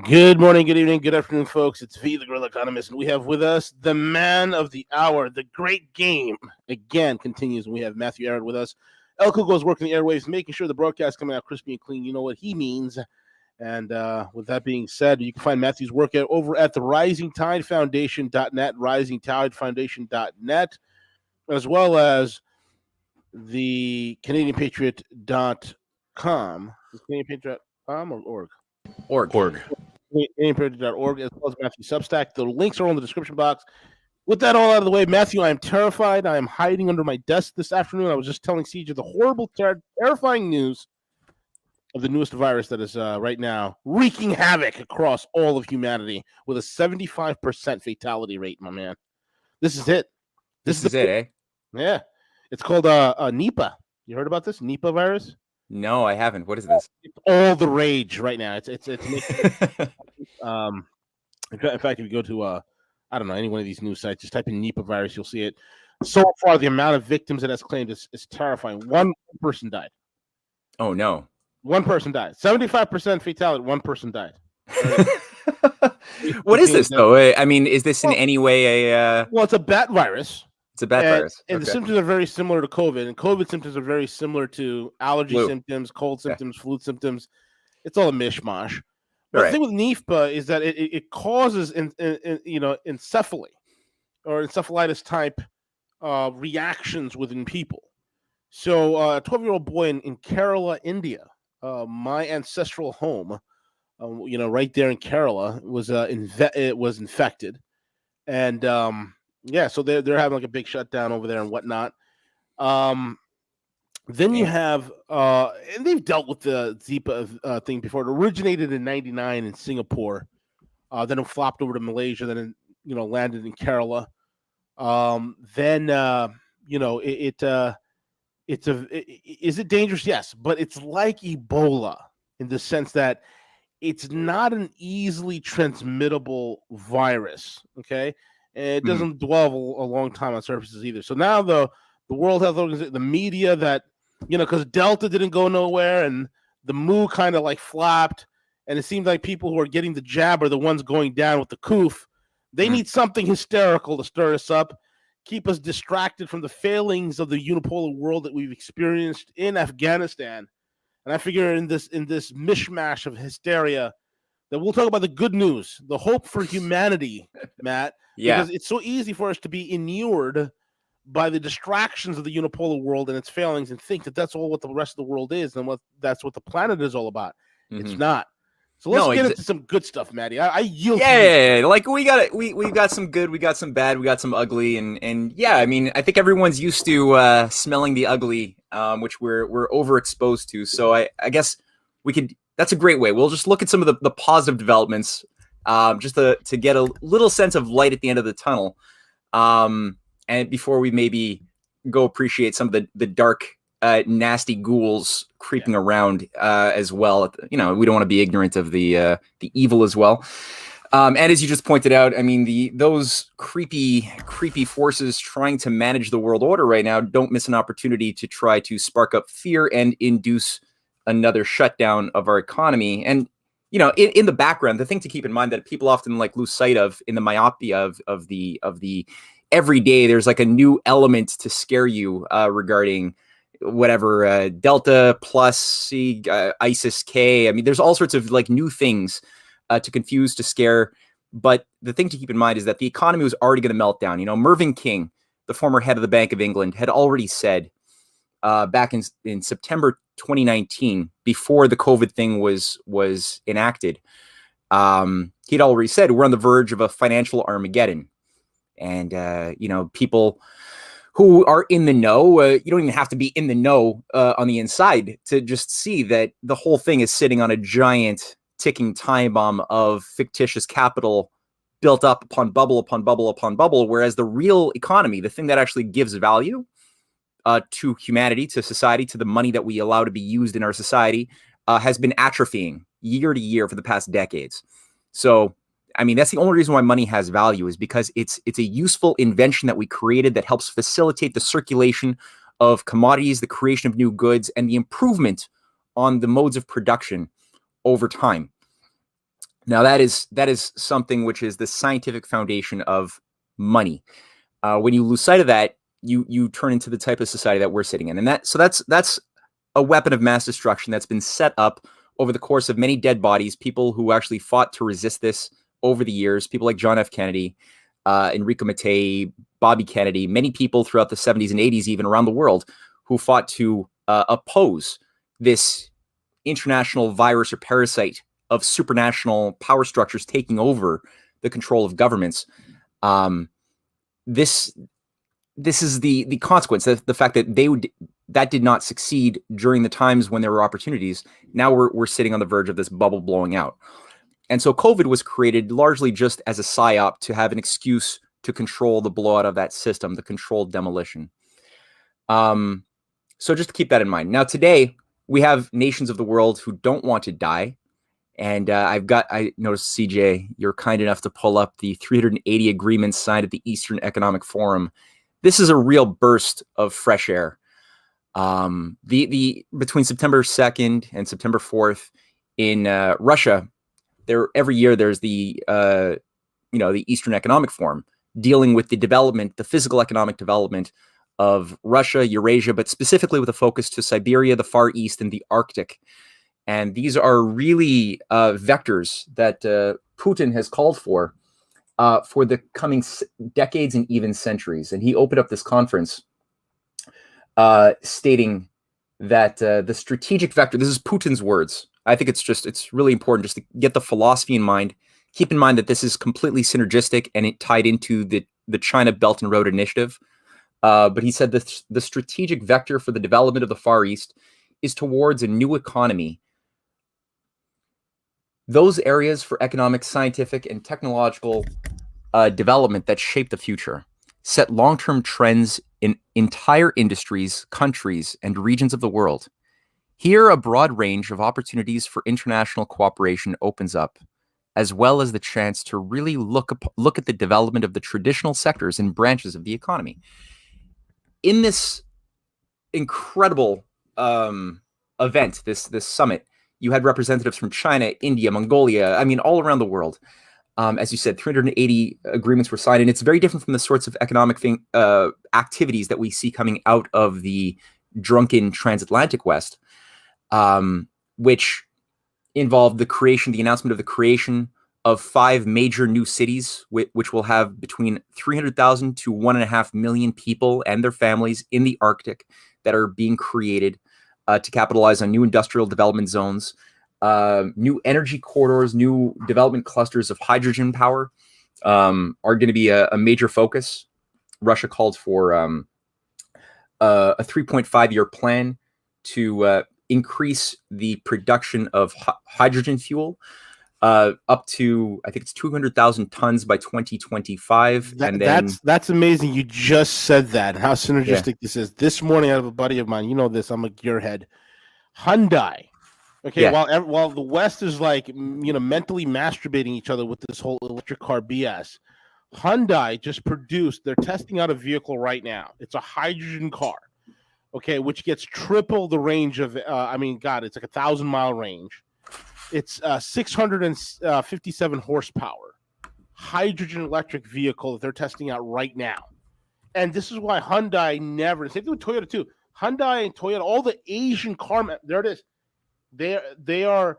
Good morning, good evening, good afternoon, folks. It's V, the Guerrilla Economist, and we have with us the man of the hour. The great game again continues, and we have Matthew Ehret with us. El Kugo's working the airwaves, making sure the broadcast coming out crispy and clean. You know what he means. And with that being said, you can find Matthew's work over at the risingtidefoundation.net, risingtidefoundation.net, as well as the CanadianPatriot.com. Is CanadianPatriot.com or org? Org. CanadianPatriot.org, as well as Matthew's Substack. The links are on the description box. With that all out of the way, Matthew, I am terrified. I am hiding under my desk this afternoon. I was just telling CJ the horrible, terrifying news of the newest virus that is right now wreaking havoc across all of humanity with a 75% fatality rate, my man. This is it. This is it, eh? Yeah. It's called Nipah. You heard about this? Nipah virus? No, I haven't. What is this? It's all the rage right now. It's in fact, if you go to I don't know, any one of these news sites, just type in Nipah virus, you'll see it. So far, the amount of victims it has claimed is terrifying. One person died. Oh no. One person died. 75% fatality. One person died. What is this though? I mean, is this in any way a? Well, it's a bat virus. It's a bat virus, and the symptoms are very similar to COVID. And COVID symptoms are very similar to allergy symptoms, cold symptoms, flu symptoms. It's all a mishmash. But the thing with Nipah is that it causes encephaly or encephalitis type reactions within people. So a 12-year-old boy in Kerala, India, my ancestral home, right there in Kerala, was infected, and so they're having like a big shutdown over there and whatnot. Then you have, and they've dealt with the Nipah thing before. It originated in '99 in Singapore, then it flopped over to Malaysia, then landed in Kerala. Is it dangerous? Yes, but it's like Ebola in the sense that it's not an easily transmittable virus. Okay, and it doesn't dwell a long time on surfaces either. So now the World Health Organization, the media that because Delta didn't go nowhere and the Mu kind of like flopped, and it seems like people who are getting the jab are the ones going down with the coof. They need something hysterical to stir us up, keep us distracted from the failings of the unipolar world that we've experienced in Afghanistan. And I figure in this mishmash of hysteria that we'll talk about the good news, the hope for humanity, Matt. Yeah. Because it's so easy for us to be inured by the distractions of the unipolar world and its failings and think that that's all what the rest of the world is and that's what the planet is all about. It's not. So let's get into some good stuff, Maddie. I yield. Yeah, like we've got some good, we got some bad, we got some ugly, and yeah, I mean, I think everyone's used to smelling the ugly, which we're overexposed to. So I guess we could. That's a great way. We'll just look at some of the positive developments, just to get a little sense of light at the end of the tunnel, and before we maybe go appreciate some of the dark, nasty ghouls creeping around as well. We don't want to be ignorant of the evil as well. And as you just pointed out, I mean, those creepy forces trying to manage the world order right now don't miss an opportunity to try to spark up fear and induce another shutdown of our economy. And in the background, the thing to keep in mind that people often lose sight of in the myopia of the every day, there's like a new element to scare you regarding whatever Delta plus C, ISIS K. I mean, there's all sorts of new things to confuse, to scare. But the thing to keep in mind is that the economy was already going to melt down. Mervyn King, the former head of the Bank of England, had already said back in September 2019, before the COVID thing was enacted, he'd already said we're on the verge of a financial Armageddon. And, people who are in the know, you don't even have to be in the know on the inside to just see that the whole thing is sitting on a giant ticking time bomb of fictitious capital built up upon bubble, upon bubble, upon bubble. Whereas the real economy, the thing that actually gives value to humanity, to society, to the money that we allow to be used in our society, has been atrophying year to year for the past decades. So, I mean, that's the only reason why money has value, is because it's a useful invention that we created that helps facilitate the circulation of commodities, the creation of new goods, and the improvement on the modes of production over time. Now that is something which is the scientific foundation of money. When you lose sight of that, you turn into the type of society that we're sitting in, and that's a weapon of mass destruction that's been set up over the course of many dead bodies, people who actually fought to resist this over the years, people like John F. Kennedy, Enrico Mattei, Bobby Kennedy, many people throughout the 70s and 80s, even around the world, who fought to oppose this international virus or parasite of supranational power structures taking over the control of governments. This is the consequence, the fact that that did not succeed during the times when there were opportunities. Now we're sitting on the verge of this bubble blowing out. And so COVID was created largely just as a psyop to have an excuse to control the blowout of that system, the controlled demolition. So just to keep that in mind. Now, today, we have nations of the world who don't want to die. And I noticed, CJ, you're kind enough to pull up the 380 agreements signed at the Eastern Economic Forum. This is a real burst of fresh air. Between September 2nd and September 4th in Russia, every year there's the Eastern Economic Forum dealing with the physical economic development of Russia, Eurasia, but specifically with a focus to Siberia, the Far East, and the Arctic. And these are really vectors that Putin has called for the coming decades and even centuries. And he opened up this conference stating that the strategic vector, this is Putin's words. I think it's really important just to get the philosophy in mind. Keep in mind that this is completely synergistic and it tied into the China Belt and Road Initiative. But he said the strategic vector for the development of the Far East is towards a new economy. Those areas for economic, scientific, and technological development that shape the future set long-term trends in entire industries, countries, and regions of the world. Here, a broad range of opportunities for international cooperation opens up, as well as the chance to really look at the development of the traditional sectors and branches of the economy. In this incredible event, this summit, you had representatives from China, India, Mongolia, all around the world. As you said, 380 agreements were signed, and it's very different from the sorts of economic activities that we see coming out of the drunken transatlantic West, which involved the announcement of the creation of 5 major new cities, which will have between 300,000 to 1.5 million people and their families in the Arctic that are being created to capitalize on new industrial development zones, new energy corridors, new development clusters of hydrogen power are going to be a major focus. Russia called for a 3.5-year plan to increase the production of hydrogen fuel up to, I think it's 200,000 tons by 2025. That's amazing. You just said that. How synergistic this is. This morning, I have a buddy of mine. You know this. I'm a gearhead. Hyundai. Okay, yeah. While the West is mentally masturbating each other with this whole electric car BS, Hyundai just produced. They're testing out a vehicle right now. It's a hydrogen car. Okay, which gets triple the range of. It's like 1,000-mile range. It's 657 horsepower, hydrogen electric vehicle that they're testing out right now. And this is why Hyundai never, same thing with Toyota too. Hyundai and Toyota, all the Asian car, there it is. They are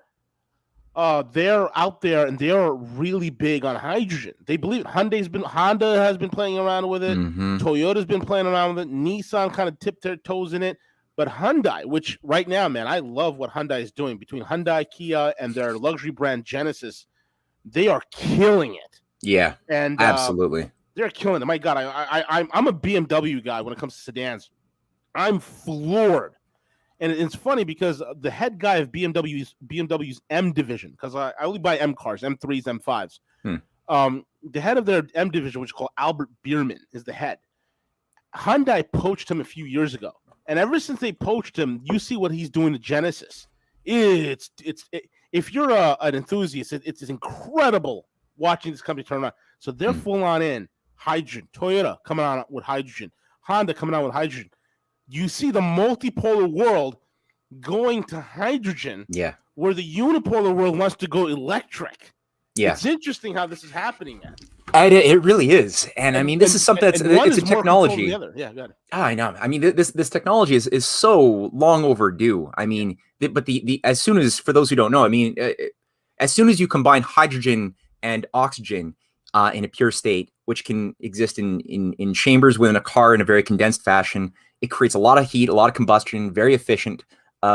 out there and they are really big on hydrogen. They believe it. Honda has been playing around with it. Mm-hmm. Toyota's been playing around with it. Nissan kind of tipped their toes in it. But Hyundai, which right now, man, I love what Hyundai is doing between Hyundai, Kia, and their luxury brand Genesis. They are killing it. Yeah, and absolutely, they're killing it. My God, I'm a BMW guy when it comes to sedans. I'm floored, and it's funny because the head guy of BMW's M division, because I only buy M cars, M3s, M5s. The head of their M division, which is called Albert Bierman, is the head. Hyundai poached him a few years ago. And ever since they poached him, you see what he's doing to Genesis. If you're an enthusiast, it's incredible watching this company turn around. So they're full on in hydrogen. Toyota coming on with hydrogen. Honda coming out with hydrogen. You see the multipolar world going to hydrogen, where the unipolar world wants to go electric. Yeah. It's interesting how this is happening, man. It really is. And I mean, this is something that's, it's a technology. Yeah, got it. I know. I mean, this technology is so long overdue. I mean, but as soon as, for those who don't know, I mean, as soon as you combine hydrogen and oxygen in a pure state, which can exist in chambers within a car in a very condensed fashion, it creates a lot of heat, a lot of combustion, very efficient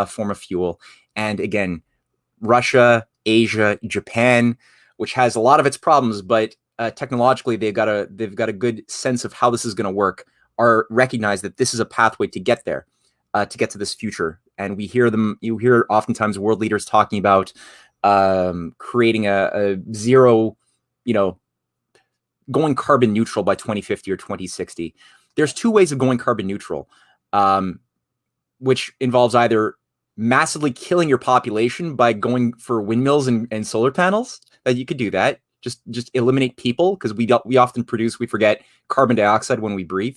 form of fuel. And again, Russia, Asia, Japan, which has a lot of its problems, but technologically they've got a good sense of how this is going to work, are recognize that this is a pathway to get there, to get to this future. And you hear oftentimes world leaders talking about creating a zero, going carbon neutral by 2050 or 2060. There's two ways of going carbon neutral, which involves either massively killing your population by going for windmills and solar panels. That you could do that. Just eliminate people, because we often we forget carbon dioxide when we breathe.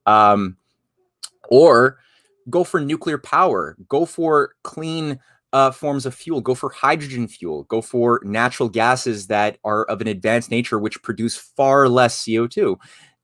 Or go for nuclear power, go for clean forms of fuel, go for hydrogen fuel, go for natural gases that are of an advanced nature, which produce far less CO2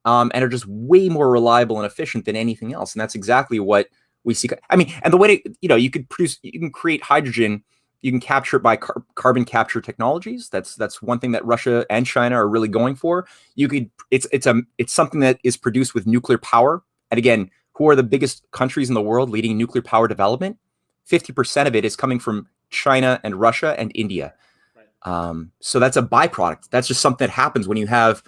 and are just way more reliable and efficient than anything else. And that's exactly what we see. I mean, and the way you can create hydrogen, you can capture it by carbon capture technologies. That's one thing that Russia and China are really going for. It's something that is produced with nuclear power. And again, who are the biggest countries in the world leading nuclear power development? 50% of it is coming from China and Russia and India. Right. So that's a byproduct. That's just something that happens when you have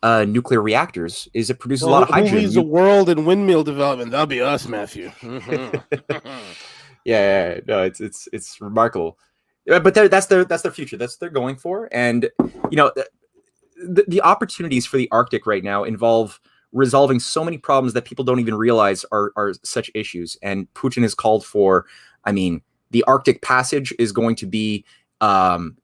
nuclear reactors. Is it produces a lot of hydrogen. Who leads the world in windmill development? That'll be us, Matthew. Yeah, no, it's remarkable. But that's their future. That's what they're going for. And the opportunities for the Arctic right now involve resolving so many problems that people don't even realize are such issues. And Putin has called for, I mean, the Arctic Passage is going to be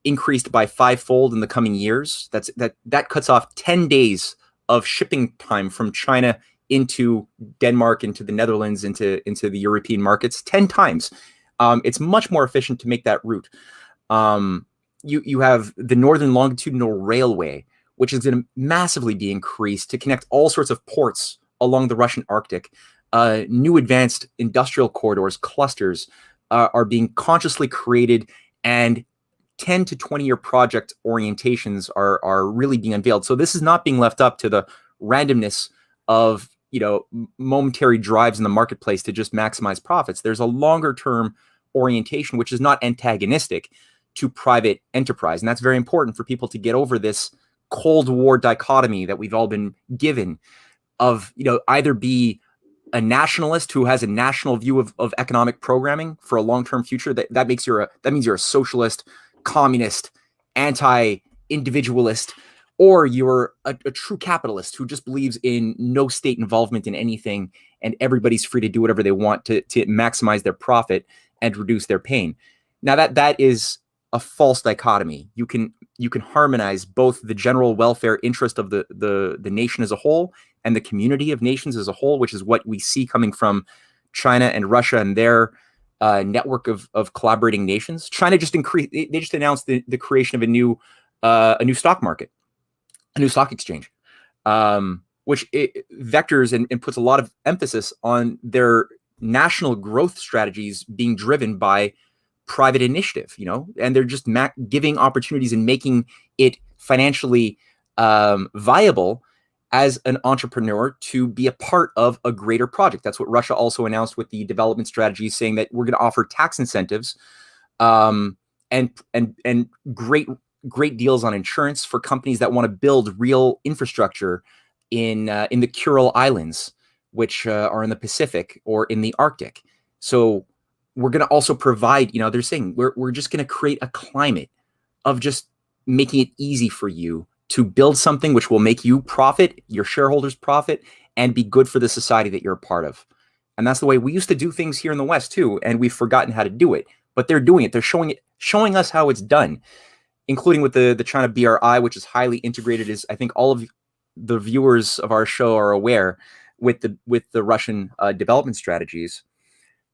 increased by 5-fold in the coming years. That cuts off 10 days of shipping time from China into Denmark, into the Netherlands, into the European markets, 10 times. It's much more efficient to make that route. You have the Northern Longitudinal Railway, which is going to massively be increased to connect all sorts of ports along the Russian Arctic. New advanced industrial corridors, clusters, are being consciously created, and 10 to 20-year project orientations are really being unveiled. So this is not being left up to the randomness of momentary drives in the marketplace to just maximize profits. There's a longer term orientation, which is not antagonistic to private enterprise. And that's very important for people to get over this Cold War dichotomy that we've all been given of, either be a nationalist who has a national view of economic programming for a long-term future. That means you're a socialist, communist, anti-individualist, or you're a true capitalist who just believes in no state involvement in anything, and everybody's free to do whatever they want to maximize their profit and reduce their pain. Now that is a false dichotomy. You can harmonize both the general welfare interest of the nation as a whole and the community of nations as a whole, which is what we see coming from China and Russia and their network of collaborating nations. China they just announced the creation of a new stock market, a new stock exchange, which vectors and puts a lot of emphasis on their national growth strategies being driven by private initiative, and they're just giving opportunities and making it financially viable as an entrepreneur to be a part of a greater project. That's what Russia also announced with the development strategy, saying that we're going to offer tax incentives and great deals on insurance for companies that want to build real infrastructure in the Kuril Islands, which are in the Pacific or in the Arctic. So we're going to also provide, they're saying we're just going to create a climate of just making it easy for you to build something which will make you profit, your shareholders profit, and be good for the society that you're a part of. And that's the way we used to do things here in the West too, and we've forgotten how to do it. But they're doing it. They're showing us how it's done, including with the China BRI, which is highly integrated, as I think all of the viewers of our show are aware, with the Russian development strategies.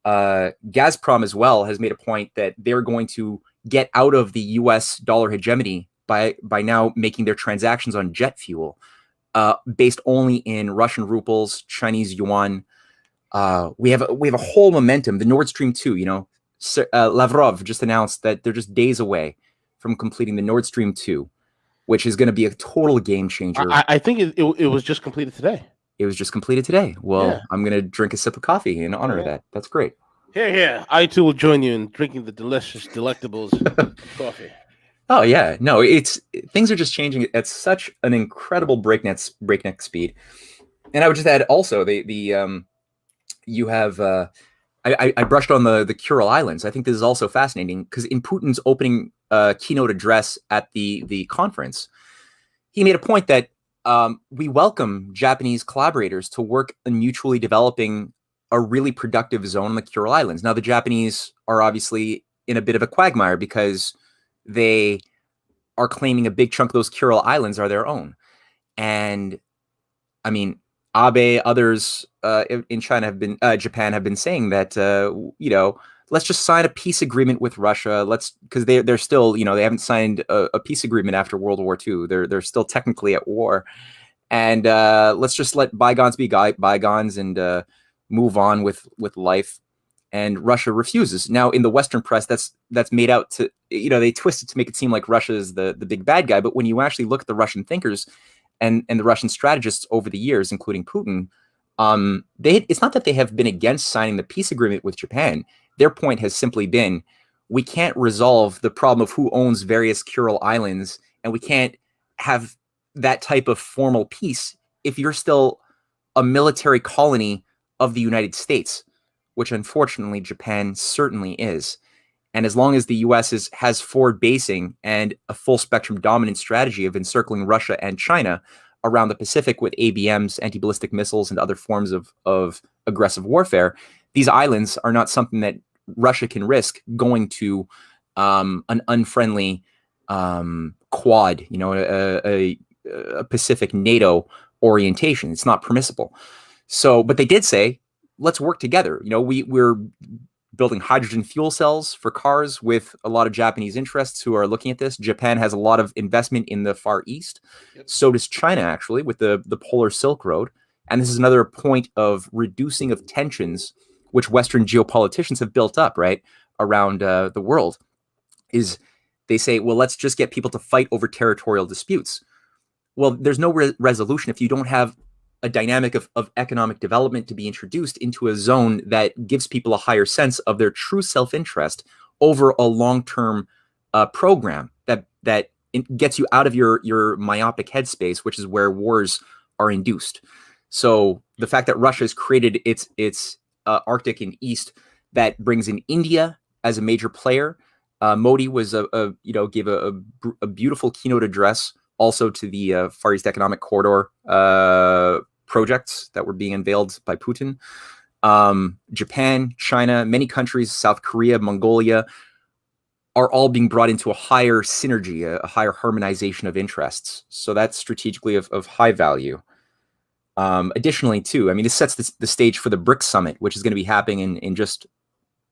Gazprom as well has made a point that they're going to get out of the US dollar hegemony by now making their transactions on jet fuel based only in Russian rubles, Chinese yuan. We have a whole momentum. The Nord Stream 2, Lavrov just announced that they're just days away from completing the Nord Stream 2, which is going to be a total game changer. I think it was just completed today. It was just completed today. Well, Yeah. I'm going to drink a sip of coffee in honor of that. That's great. Here. I too will join you in drinking the delicious delectables coffee. Oh yeah, no, things are just changing at such an incredible breakneck speed. And I would just add also you have I brushed on the Kuril Islands. I think this is also fascinating because in Putin's opening keynote address at the conference, he made a point that we welcome Japanese collaborators to work on mutually developing a really productive zone on the Kuril Islands. Now, the Japanese are obviously in a bit of a quagmire because they are claiming a big chunk of those Kuril Islands are their own. And I mean, Abe, others in China Japan have been saying that, let's just sign a peace agreement with Russia. Because they're still, they haven't signed a peace agreement after World War II. They're still technically at war. And let's just let bygones be bygones and move on with life. And Russia refuses. Now, in the Western press, that's made out to, they twist it to make it seem like Russia is the big bad guy. But when you actually look at the Russian thinkers and the Russian strategists over the years, including Putin, it's not that they have been against signing the peace agreement with Japan. Their point has simply been, we can't resolve the problem of who owns various Kuril Islands, and we can't have that type of formal peace if you're still a military colony of the United States, which unfortunately Japan certainly is. And as long as the U.S. has forward basing and a full spectrum dominant strategy of encircling Russia and China around the Pacific with ABMs, anti-ballistic missiles, and other forms of aggressive warfare, these islands are not something that Russia can risk going to an unfriendly Quad, a Pacific NATO orientation. It's not permissible. So, but they did say, let's work together. We're building hydrogen fuel cells for cars with a lot of Japanese interests who are looking at this. Japan has a lot of investment in the Far East. Yep. So does China, actually, with the Polar Silk Road. And this is another point of reducing of tensions, which Western geopoliticians have built up, right, around the world, is they say, well, let's just get people to fight over territorial disputes. Well, there's no resolution if you don't have a dynamic of economic development to be introduced into a zone that gives people a higher sense of their true self-interest over a long-term program that gets you out of your myopic headspace, which is where wars are induced. So the fact that Russia has created its Arctic and East that brings in India as a major player. Modi was gave a beautiful keynote address also to the Far East Economic Corridor projects that were being unveiled by Putin. Japan, China, many countries, South Korea, Mongolia, are all being brought into a higher synergy, a higher harmonization of interests. So that's strategically of high value. Additionally, too, I mean, this sets the stage for the BRICS summit, which is going to be happening in just,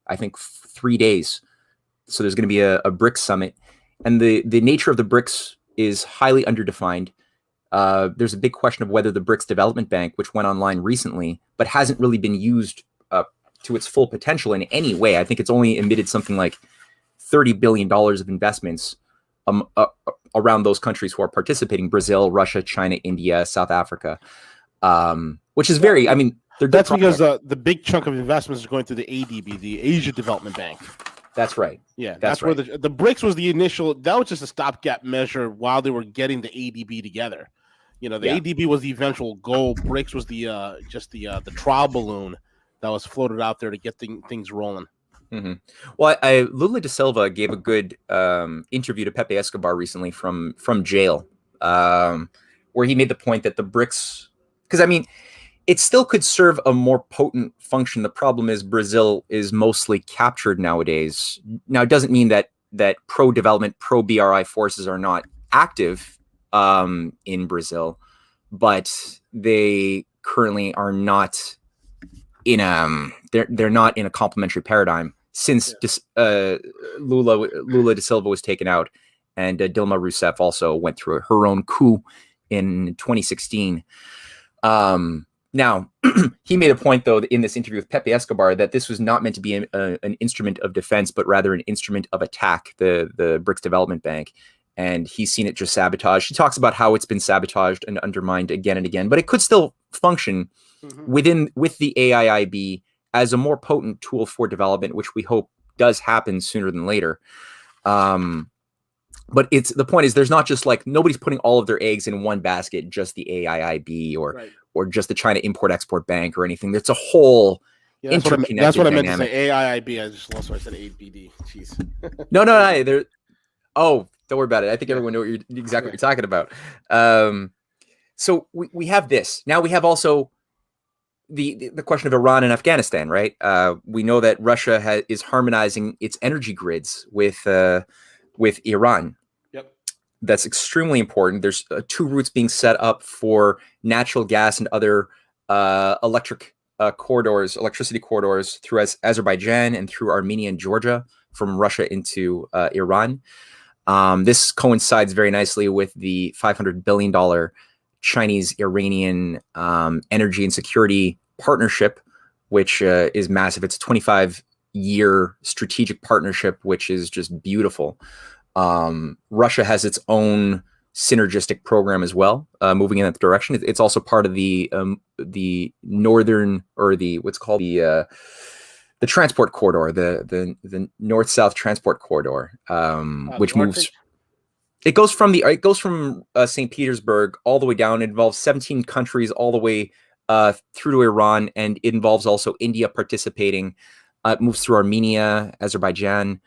I think, 3 days. So there's going to be a BRICS summit. And the nature of the BRICS is highly underdefined. There's a big question of whether the BRICS Development Bank, which went online recently, but hasn't really been used to its full potential in any way. I think it's only emitted something like $30 billion of investments around those countries who are participating: Brazil, Russia, China, India, South Africa, which is very, I mean, that's because the big chunk of investments is going through the ADB, the Asia Development Bank. That's right. Yeah, that's where the BRICS was the initial. That was just a stopgap measure while they were getting the ADB together. The ADB was the eventual goal. BRICS was the trial balloon that was floated out there to get things rolling. Mm-hmm. Well, Lula da Silva gave a good interview to Pepe Escobar recently from jail, where he made the point that the BRICS, because I mean, it still could serve a more potent function. The problem is Brazil is mostly captured nowadays. Now, it doesn't mean that pro-development, pro-BRI forces are not active in Brazil, but they currently are not in they're not in a complementary paradigm since Lula da Silva was taken out, And Dilma Rousseff also went through her own coup in 2016. Now, he made a point, though, in this interview with Pepe Escobar, that this was not meant to be an instrument of defense, but rather an instrument of attack, the BRICS Development Bank. And he's seen it just sabotaged. He talks about how it's been sabotaged and undermined again and again, but it could still function with the AIIB as a more potent tool for development, which we hope does happen sooner than later. But the point is, there's not just like nobody's putting all of their eggs in one basket, just the AIIB or just the China Import-Export Bank or anything. There's a whole interconnected that's what I meant dynamic. to say. AIIB. I just lost what I said. ABD. Jeez. No. Don't worry about it. I think everyone knows exactly what you're talking about. So we have this. Now we have also the question of Iran and Afghanistan, right? We know that Russia is harmonizing its energy grids with Iran. Yep. That's extremely important. There's 2 routes being set up for natural gas and other electricity corridors through Azerbaijan and through Armenia and Georgia from Russia into Iran. This coincides very nicely with the $500 billion Chinese-Iranian energy and security partnership, which is massive. It's a 25-year strategic partnership, which is just beautiful. Russia has its own synergistic program as well, moving in that direction. It's also part of the northern, or what's called the transport corridor, the north-south transport corridor, which moves. It goes from St. Petersburg all the way down. It involves 17 countries all the way through to Iran, and it involves also India participating. It moves through Armenia, Azerbaijan.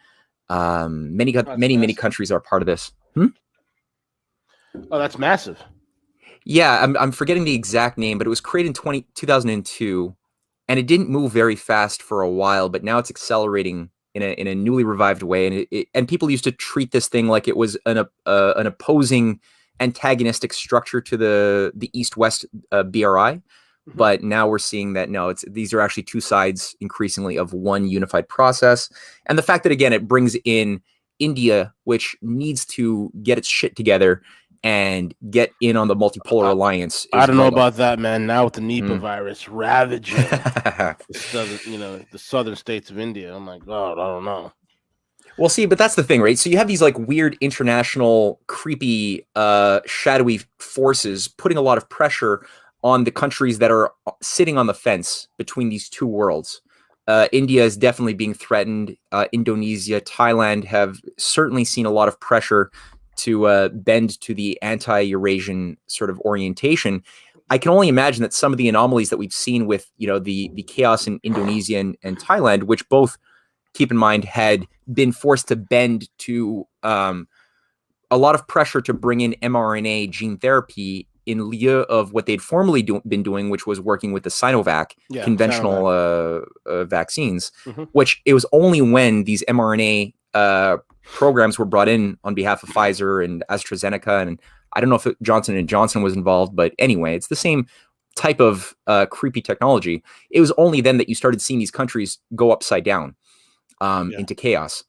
Many countries are part of this. Oh, that's massive. Yeah, I'm forgetting the exact name, but it was created in 2002, and it didn't move very fast for a while, but now it's accelerating in a newly revived way. And people used to treat this thing like it was an opposing, antagonistic structure to the East-West BRI. But now we're seeing that no, these are actually 2 sides increasingly of one unified process. And the fact that, again, it brings in India, which needs to get its shit together and get in on the multipolar alliance. I don't know about that, man. Now with the Nipah virus ravaging the southern states of India, I'm like, oh, I don't know. Well, see, but that's the thing, right? So you have these like weird international, creepy, shadowy forces putting a lot of pressure on the countries that are sitting on the fence between these 2 worlds. India is definitely being threatened. Indonesia, Thailand have certainly seen a lot of pressure to bend to the anti-Eurasian sort of orientation. I can only imagine that some of the anomalies that we've seen with the chaos in Indonesia and Thailand, which both, keep in mind, had been forced to bend to a lot of pressure to bring in mRNA gene therapy in lieu of what they'd formerly been doing, which was working with the Sinovac conventional vaccines, which it was only when these mRNA programs were brought in on behalf of Pfizer and AstraZeneca, and I don't know if Johnson & Johnson was involved, but anyway, it's the same type of creepy technology. It was only then that you started seeing these countries go upside down into chaos.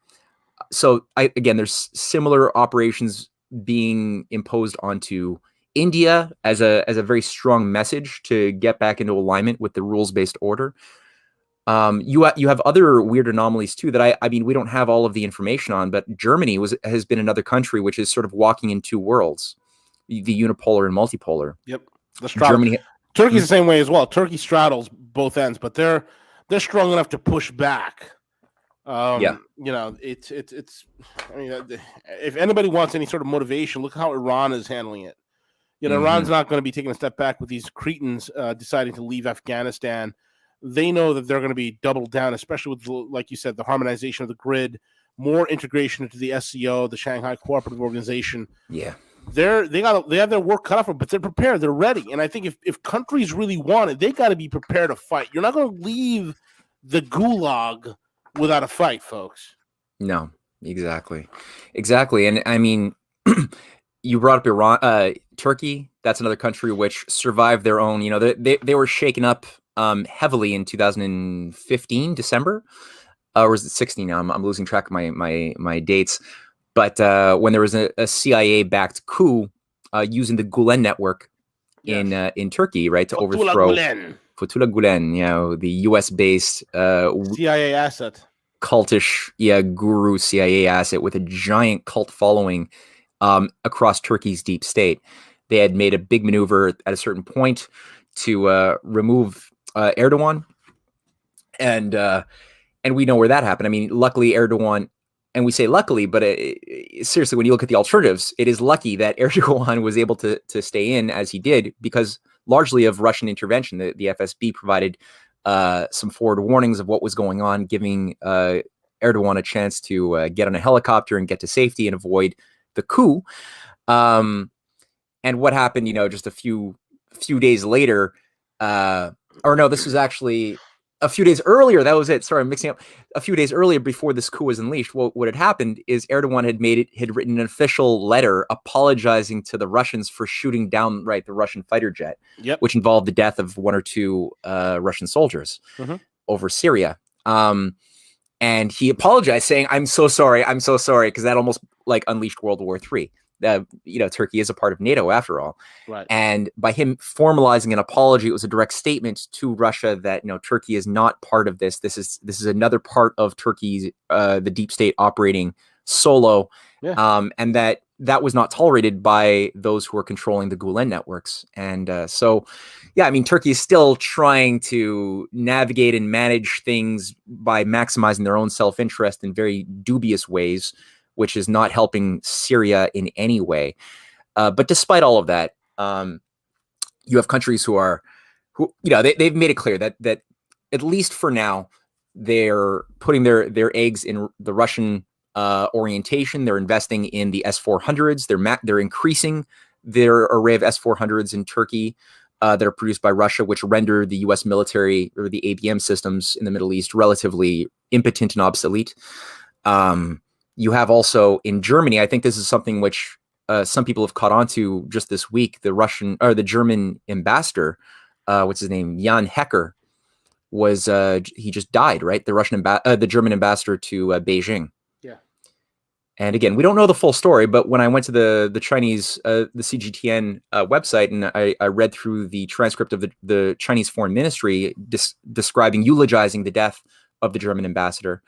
So again, there's similar operations being imposed onto India as a very strong message to get back into alignment with the rules-based order. You have other weird anomalies too that I mean we don't have all of the information on, but Germany has been another country which is sort of walking in 2 worlds, the unipolar and multipolar. Yep. Germany, Turkey's the same way as well. Turkey straddles both ends, but they're strong enough to push back. It's. I mean, if anybody wants any sort of motivation, look how Iran is handling it. Iran's not going to be taking a step back with these cretins deciding to leave Afghanistan. They know that they're going to be doubled down, especially with, like you said, the harmonization of the grid, more integration into the SCO, the Shanghai Cooperative Organization. Yeah, they have their work cut off, but they're prepared, they're ready. And I think if countries really want it, they got to be prepared to fight. You're not going to leave the gulag without a fight, folks. No, exactly. And I mean, you brought up Iran, Turkey. That's another country which survived their own. They were shaken up heavily in 2015 December, or was it 16? Now I'm losing track of my dates. But when there was a CIA-backed coup using the Gulen network in Turkey, right, to overthrow Fethullah Gulen, the U.S.-based CIA asset, cultish, guru CIA asset with a giant cult following across Turkey's deep state. They had made a big maneuver at a certain point to remove Erdogan, and we know where that happened. I mean, luckily Erdogan, and we say luckily, but seriously, when you look at the alternatives, it is lucky that Erdogan was able to stay in as he did because largely of Russian intervention. The FSB provided some forward warnings of what was going on, giving Erdogan a chance to get on a helicopter and get to safety and avoid the coup. And what happened, just a few days later, or no, this was actually a few days earlier. That was it. Sorry, I'm mixing up. A few days earlier, before this coup was unleashed, what had happened is Erdogan had written an official letter apologizing to the Russians for shooting down the Russian fighter jet, which involved the death of one or two Russian soldiers over Syria. And he apologized, saying, I'm so sorry, because that almost unleashed World War III. Turkey is a part of NATO after all. Right. And by him formalizing an apology, it was a direct statement to Russia that, Turkey is not part of this. This is another part of Turkey's, the deep state operating solo. Yeah. And that was not tolerated by those who are controlling the Gulen networks. And Turkey is still trying to navigate and manage things by maximizing their own self-interest in very dubious ways, which is not helping Syria in any way. But despite all of that, you have countries who they've made it clear that at least for now, they're putting their eggs in the Russian orientation. They're investing in the S-400s. They're increasing their array of S-400s in Turkey that are produced by Russia, which render the U.S. military or the ABM systems in the Middle East relatively impotent and obsolete. You have also in Germany, I think this is something which some people have caught on to just this week, the German ambassador, what's his name? Jan Hecker he just died, right? The German ambassador to Beijing. Yeah. And again, we don't know the full story, but when I went to the Chinese, the CGTN website, and I read through the transcript of the Chinese Foreign Ministry eulogizing the death of the German ambassador,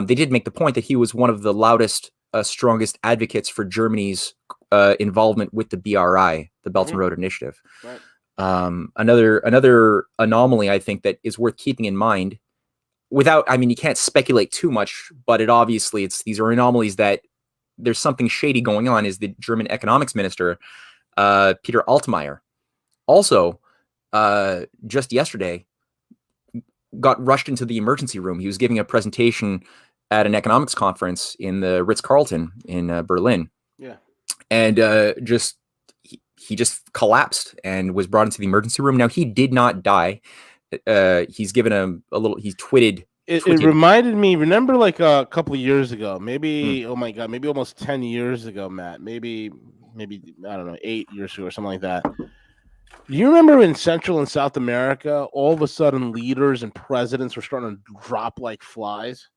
they did make the point that he was one of the loudest, strongest advocates for Germany's involvement with the BRI, the Belt and Road Initiative. Right. Another anomaly, I think, that is worth keeping in mind. You can't speculate too much, but these are anomalies that there's something shady going on. Is the German economics minister, Peter Altmaier, also just yesterday got rushed into the emergency room. He was giving a presentation at an economics conference in the Ritz-Carlton in Berlin. Yeah. And he just collapsed and was brought into the emergency room. Now, he did not die. He's given he tweeted. It reminded me, remember a couple of years ago, maybe, oh my God, maybe almost 10 years ago, Matt, maybe, I don't know, 8 years ago or something like that. Do you remember in Central and South America, all of a sudden leaders and presidents were starting to drop like flies?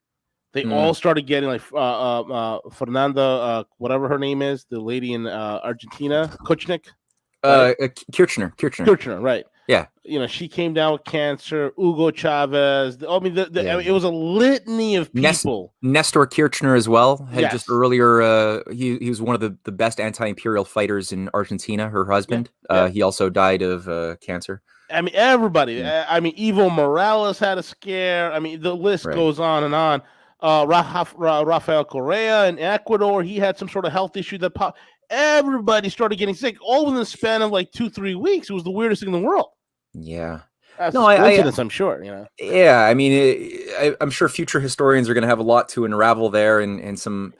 They all started getting Fernanda, whatever her name is, the lady in Argentina, Kuchnik. Right? Kirchner, right. Yeah. She came down with cancer. Hugo Chavez. It was a litany of people. Nestor Kirchner as well had just earlier. He was one of the best anti-imperial fighters in Argentina. Her husband. He also died of cancer. Everybody. Yeah. Evo Morales had a scare. The list goes on and on. Rafael Correa in Ecuador. He had some sort of health issue that popped. Everybody started getting sick all within the span of 2-3 weeks. It was the weirdest thing in the world. Yeah. That's coincidence, I'm sure. Yeah, I'm sure future historians are going to have a lot to unravel there, and some.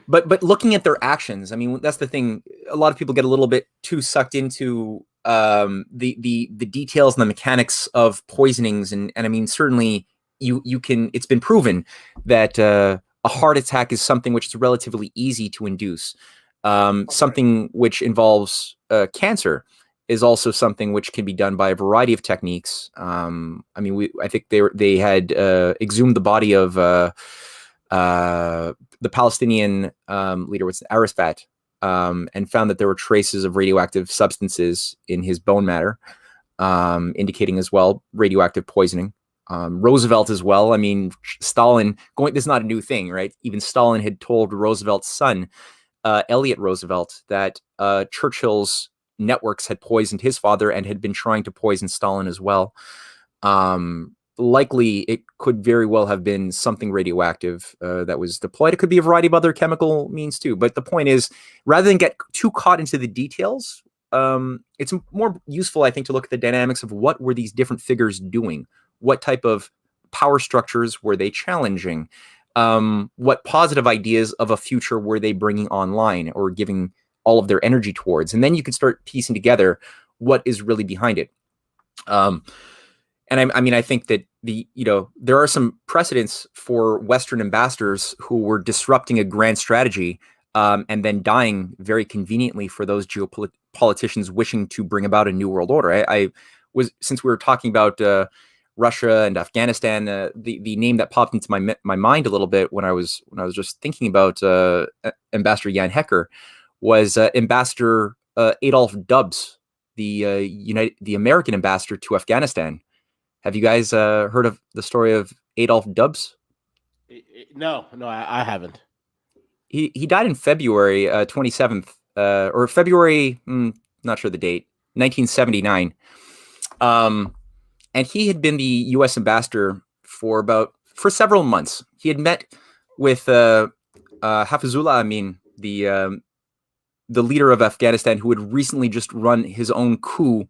But looking at their actions, that's the thing. A lot of people get a little bit too sucked into the details and the mechanics of poisonings, and certainly you can. It's been proven that a heart attack is something which is relatively easy to induce. Something which involves cancer is also something which can be done by a variety of techniques. I think they had exhumed the body of the Palestinian leader, what's Arafat, and found that there were traces of radioactive substances in his bone matter, indicating as well radioactive poisoning. Roosevelt as well. I mean, Stalin this is not a new thing, right? Even Stalin had told Roosevelt's son, Elliot Roosevelt, that Churchill's networks had poisoned his father and had been trying to poison Stalin as well. Likely, it could very well have been something radioactive that was deployed. It could be a variety of other chemical means too. But the point is, rather than get too caught into the details, it's more useful, I think, to look at the dynamics of what were these different figures doing. What type of power structures were they challenging? What positive ideas of a future were they bringing online or giving all of their energy towards? And then you can start piecing together what is really behind it. And I mean, I think that there are some precedents for Western ambassadors who were disrupting a grand strategy and then dying very conveniently for those geopoliticians wishing to bring about a new world order. Since we were talking about Russia and Afghanistan, the name that popped into my mind a little bit when I was just thinking about Ambassador Jan Hecker was Ambassador Adolph Dubs, the American ambassador to Afghanistan. Have you guys heard of the story of Adolph Dubs? No, I haven't. He died in February 27th, or February, not sure the date, 1979. And he had been the U.S. ambassador for several months. He had met with Hafizullah Amin, the leader of Afghanistan, who had recently just run his own coup,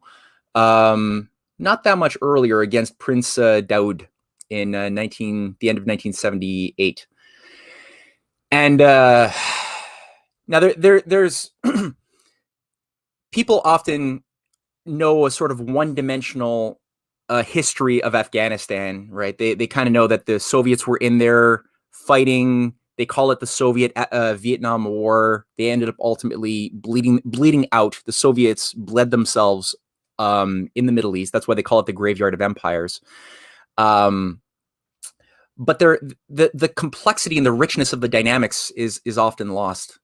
not that much earlier, against Prince Daoud in the end of 1978. And now there's people often know a sort of one-dimensional history of Afghanistan, right? They kind of know that the Soviets were in there fighting. They call it the Soviet Vietnam War. They ended up ultimately bleeding out. The Soviets bled themselves in the Middle East. That's why they call it the graveyard of empires. But the complexity and the richness of the dynamics is often lost.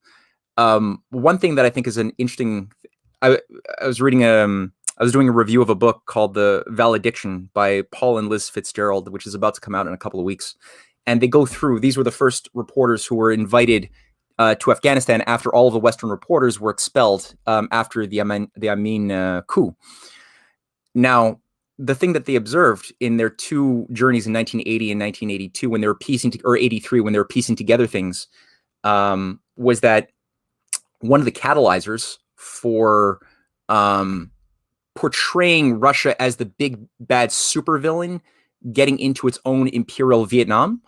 One thing that I think is an interesting, I was reading I was doing a review of a book called The Valediction by Paul and Liz Fitzgerald, which is about to come out in a couple of weeks. And they go through, these were the first reporters who were invited to Afghanistan after all of the Western reporters were expelled after the Amin coup. Now, the thing that they observed in their two journeys in 1980 and 1982, when they were or 83, when they were piecing together things, was that one of the catalyzers for portraying Russia as the big bad supervillain getting into its own imperial Vietnam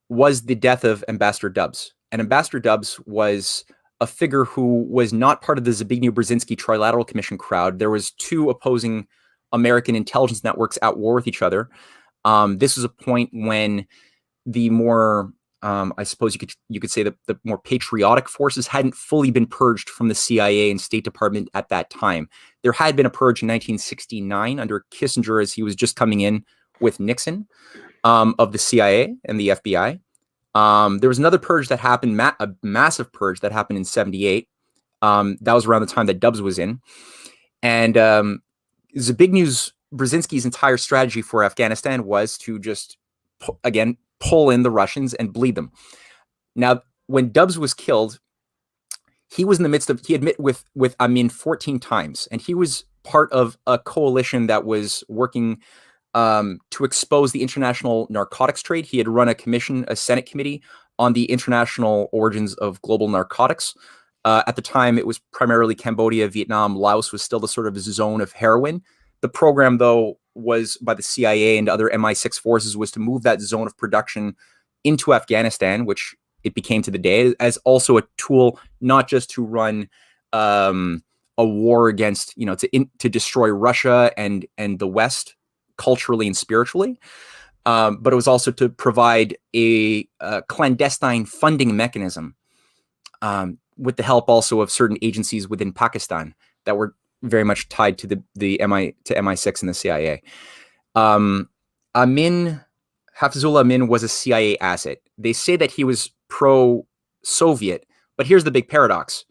was the death of Ambassador Dubs. And Ambassador Dubs was a figure who was not part of the Brzezinsky Trilateral Commission crowd. There was two opposing American intelligence networks at war with each other. This was a point when the more, I suppose you could say the more patriotic forces hadn't fully been purged from the CIA and State Department at that time. There had been a purge in 1969 under Kissinger as he was just coming in with Nixon of the CIA and the FBI. There was another purge that happened, a massive purge that happened in 78. That was around the time that Dubs was in. And Zbigniew Brzezinski's entire strategy for Afghanistan was to just, again, pull in the Russians and bleed them. Now, when Dubs was killed, he was in the midst of, he had met with Amin 14 times, and he was part of a coalition that was working to expose the international narcotics trade. He had run a Senate committee on the international origins of global narcotics. At the time, it was primarily Cambodia, Vietnam, Laos was still the sort of zone of heroin. The program, though, was by the CIA and other MI6 forces was to move that zone of production into Afghanistan, which it became to the day, as also a tool not just to run a war against, to destroy Russia and the West culturally and spiritually, but it was also to provide a clandestine funding mechanism with the help also of certain agencies within Pakistan that were very much tied to MI6 and the CIA. Amin Hafizullah Amin was a CIA asset. They say that he was pro-Soviet, but here's the big paradox.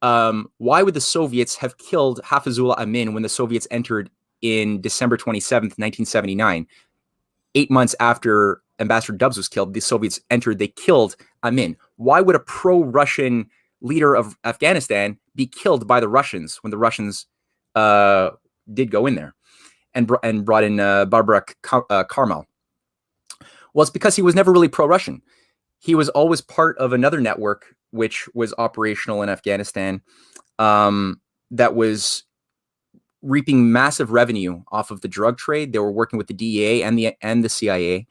Why would the Soviets have killed Hafizullah Amin when the Soviets entered in December 27th, 1979? 8 months after Ambassador Dubs was killed, the Soviets entered, they killed Amin. Why would a pro-Russian leader of Afghanistan be killed by the Russians when the Russians did go in there and brought in Barbara Karmal? Well, it's because he was never really pro-Russian. He was always part of another network which was operational in Afghanistan that was reaping massive revenue off of the drug trade. They were working with the DEA and the CIA.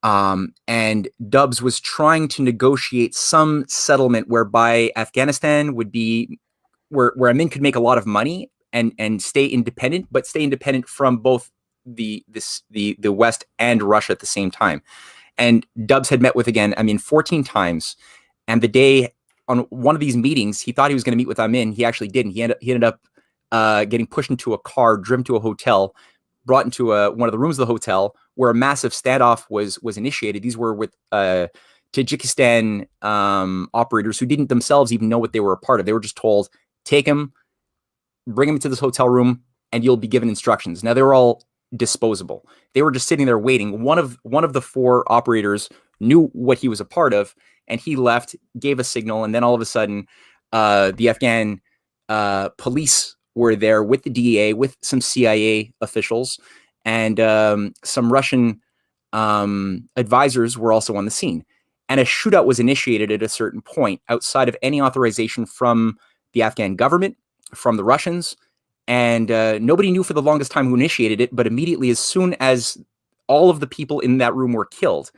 And Dubs was trying to negotiate some settlement whereby Afghanistan would be where Amin could make a lot of money and stay independent, but stay independent from both the West and Russia at the same time. And Dubs had met with, again, Amin 14 times. And the day on one of these meetings, he thought he was going to meet with Amin. He actually didn't. He ended up getting pushed into a car, driven to a hotel, brought into one of the rooms of the hotel where a massive standoff was initiated. These were with Tajikistan operators who didn't themselves even know what they were a part of. They were just told, take him, bring him into this hotel room, and you'll be given instructions. Now, they were all disposable. They were just sitting there waiting. One of the four operators knew what he was a part of, and he left, gave a signal, and then all of a sudden, the Afghan police were there with the DEA, with some CIA officials, and some Russian advisors were also on the scene. And a shootout was initiated at a certain point outside of any authorization from the Afghan government, from the Russians, and nobody knew for the longest time who initiated it, but immediately, as soon as all of the people in that room were killed,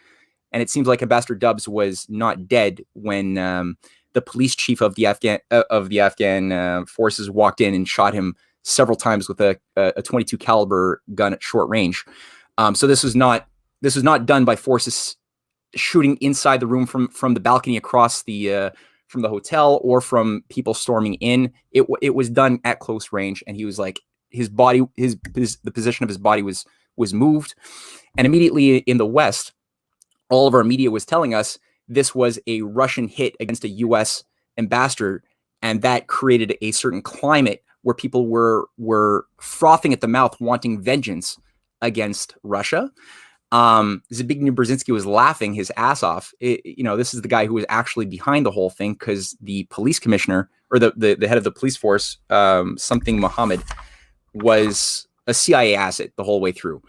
and it seems like Ambassador Dubs was not dead when the police chief of the Afghan forces walked in and shot him several times with a 22 caliber gun at short range. So this was not done by forces shooting inside the room from the balcony across from the hotel or from people storming in. It was done at close range, and he was like, his body, the position of his body was moved, and immediately in the West, all of our media was telling us this was a Russian hit against a U.S. ambassador, and that created a certain climate where people were frothing at the mouth, wanting vengeance against Russia. Zbigniew Brzezinsky was laughing his ass off. This is the guy who was actually behind the whole thing, because the police commissioner, or the head of the police force, something Mohammed, was a CIA asset the whole way through.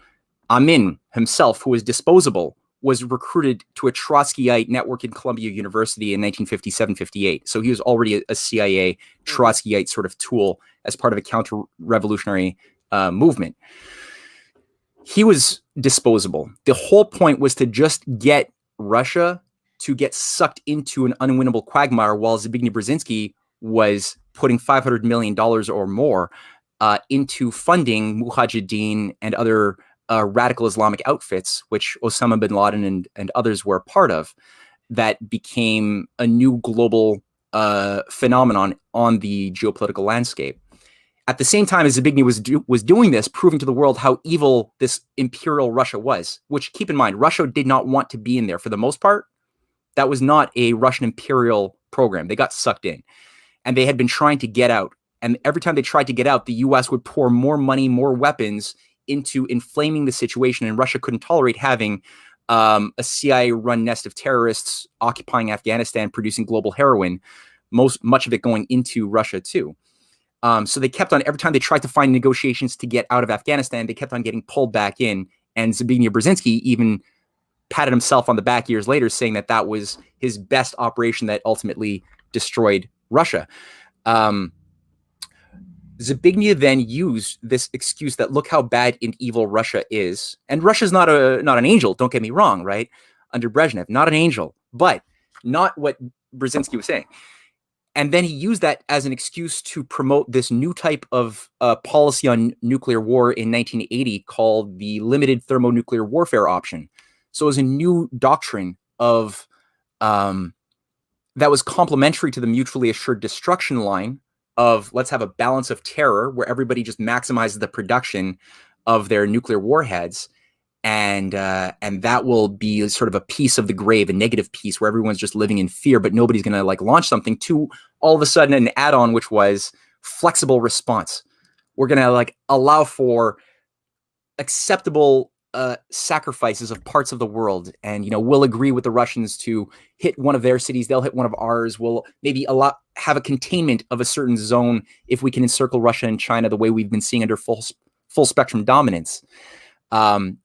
Amin himself, who was disposable, was recruited to a Trotskyite network in Columbia University in 1957-58. So he was already a CIA Trotskyite sort of tool as part of a counter-revolutionary movement. He was disposable. The whole point was to just get Russia to get sucked into an unwinnable quagmire, while Zbigniew Brzezinsky was putting $500 million or more into funding Mujahideen and other radical Islamic outfits, which Osama bin Laden and others were a part of, that became a new global phenomenon on the geopolitical landscape. At the same time as Zbigniew was doing this, proving to the world how evil this imperial Russia was, which, keep in mind, Russia did not want to be in there for the most part. That was not a Russian imperial program. They got sucked in, and they had been trying to get out. And every time they tried to get out, the U.S. would pour more money, more weapons into inflaming the situation, and Russia couldn't tolerate having a CIA-run nest of terrorists occupying Afghanistan, producing global heroin, much of it going into Russia too. So they kept on, every time they tried to find negotiations to get out of Afghanistan, they kept on getting pulled back in. And Zbigniew Brzezinski even patted himself on the back years later, saying that that was his best operation that ultimately destroyed Russia. Zbigniew then used this excuse that, look how bad and evil Russia is. And Russia's not an angel, don't get me wrong, right? Under Brezhnev, not an angel, but not what Brzezinski was saying. And then he used that as an excuse to promote this new type of policy on nuclear war in 1980 called the limited thermonuclear warfare option. So it was a new doctrine of that was complementary to the mutually assured destruction line of, let's have a balance of terror where everybody just maximizes the production of their nuclear warheads. and that will be sort of a piece of the grave, a negative piece where everyone's just living in fear, but nobody's going to like launch something, to all of a sudden an add-on, which was flexible response. We're going to like allow for acceptable sacrifices of parts of the world, and we'll agree with the Russians to hit one of their cities, they'll hit one of ours. We'll maybe have a containment of a certain zone if we can encircle Russia and China the way we've been seeing under full spectrum dominance. And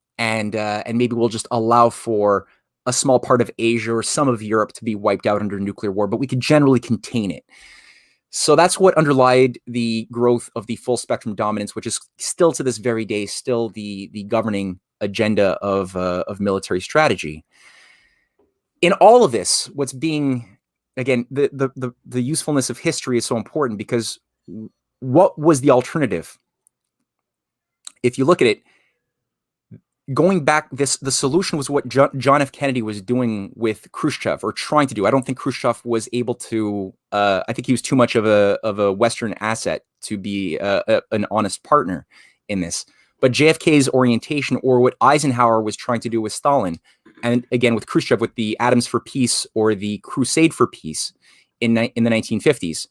maybe we'll just allow for a small part of Asia or some of Europe to be wiped out under nuclear war, but we could generally contain it. So that's what underlied the growth of the full spectrum dominance, which is still to this very day, still the governing agenda of military strategy. In all of this, what's being, again, the usefulness of history is so important, because what was the alternative? If you look at it, going back, the solution was what John F. Kennedy was doing with Khrushchev, or trying to do. I don't think Khrushchev was able to. I think he was too much of a Western asset to be an honest partner in this. But JFK's orientation, or what Eisenhower was trying to do with Stalin, and again with Khrushchev, with the Atoms for Peace or the Crusade for Peace in the 1950s,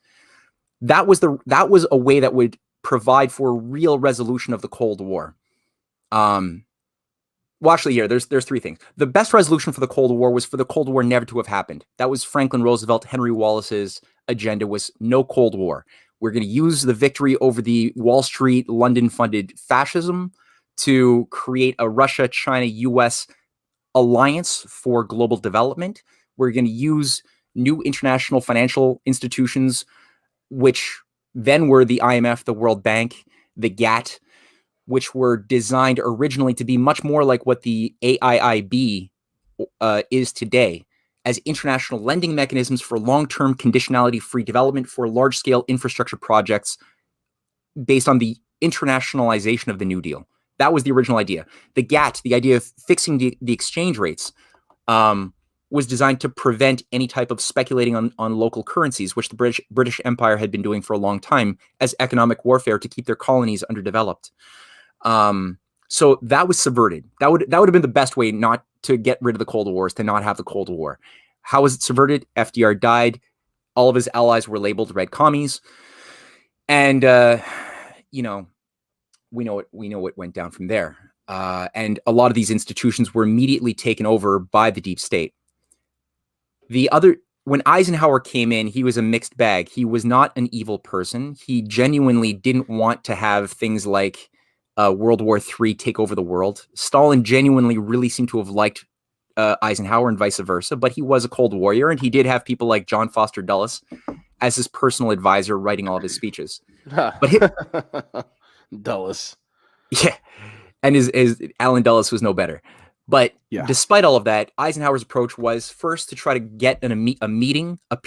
that was a way that would provide for real resolution of the Cold War. Well, actually, here, there's three things. The best resolution for the Cold War was for the Cold War never to have happened. That was Franklin Roosevelt, Henry Wallace's agenda, was no Cold War. We're going to use the victory over the Wall Street, London-funded fascism to create a Russia, China, U.S. alliance for global development. We're going to use new international financial institutions, which then were the IMF, the World Bank, the GATT, which were designed originally to be much more like what the AIIB is today, as international lending mechanisms for long-term conditionality-free development for large-scale infrastructure projects based on the internationalization of the New Deal. That was the original idea. The GATT, the idea of fixing the exchange rates, was designed to prevent any type of speculating on local currencies, which the British Empire had been doing for a long time as economic warfare to keep their colonies underdeveloped. So that was subverted. That would have been the best way not to get rid of the Cold War, is to not have the Cold War. How was it subverted? FDR died. All of his allies were labeled red commies. And, we know what went down from there. And a lot of these institutions were immediately taken over by the deep state. When Eisenhower came in, he was a mixed bag. He was not an evil person. He genuinely didn't want to have things like World War III take over the world. Stalin genuinely really seemed to have liked Eisenhower and vice versa, but he was a Cold Warrior, and he did have people like John Foster Dulles as his personal advisor writing all of his speeches. But Dulles. Yeah, and his Alan Dulles was no better. But despite all of that, Eisenhower's approach was first to try to get a meeting, a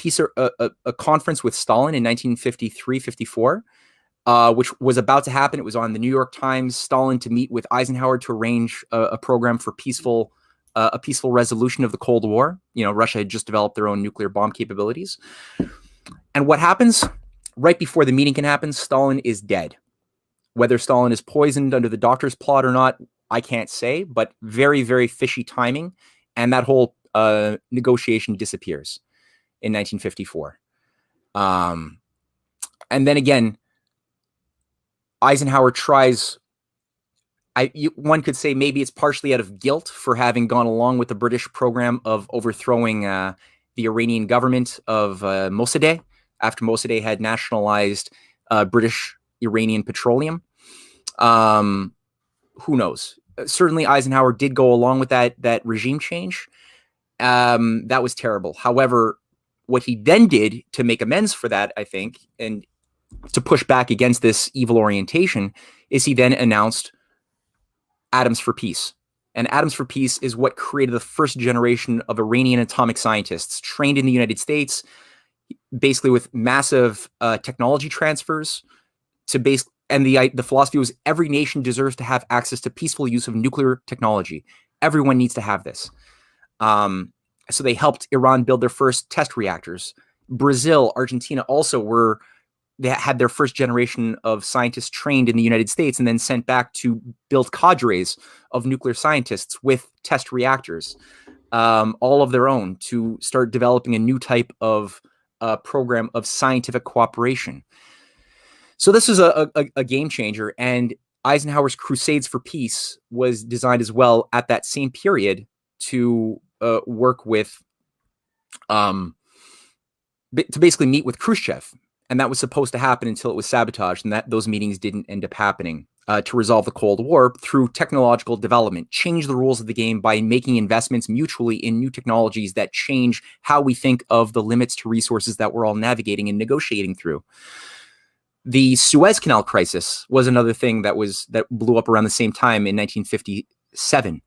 conference with Stalin in 1953-54, which was about to happen. It was on the New York Times. Stalin to meet with Eisenhower to arrange a program for a peaceful resolution of the Cold War. Russia had just developed their own nuclear bomb capabilities. And what happens? Right before the meeting can happen, Stalin is dead. Whether Stalin is poisoned under the doctor's plot or not, I can't say, but very, very fishy timing. And that whole negotiation disappears in 1954. And then again, Eisenhower tries, one could say maybe it's partially out of guilt for having gone along with the British program of overthrowing the Iranian government of Mossadegh, after Mossadegh had nationalized British Iranian petroleum. Who knows? Certainly Eisenhower did go along with that regime change. That was terrible. However, what he then did to make amends for that, I think, and to push back against this evil orientation, is he then announced Atoms for Peace. And Atoms for Peace is what created the first generation of Iranian atomic scientists trained in the United States, basically with massive technology transfers to and the philosophy was every nation deserves to have access to peaceful use of nuclear technology. Everyone needs to have this. So they helped Iran build their first test reactors. Brazil, Argentina also were they had their first generation of scientists trained in the United States and then sent back to build cadres of nuclear scientists with test reactors, all of their own, to start developing a new type of program of scientific cooperation. So this was a game changer, and Eisenhower's Crusades for Peace was designed as well at that same period to work with, to basically meet with Khrushchev. And that was supposed to happen until it was sabotaged, and that those meetings didn't end up happening, to resolve the Cold War through technological development, change the rules of the game by making investments mutually in new technologies that change how we think of the limits to resources that we're all navigating and negotiating through. The Suez Canal crisis was another thing that blew up around the same time in 1957,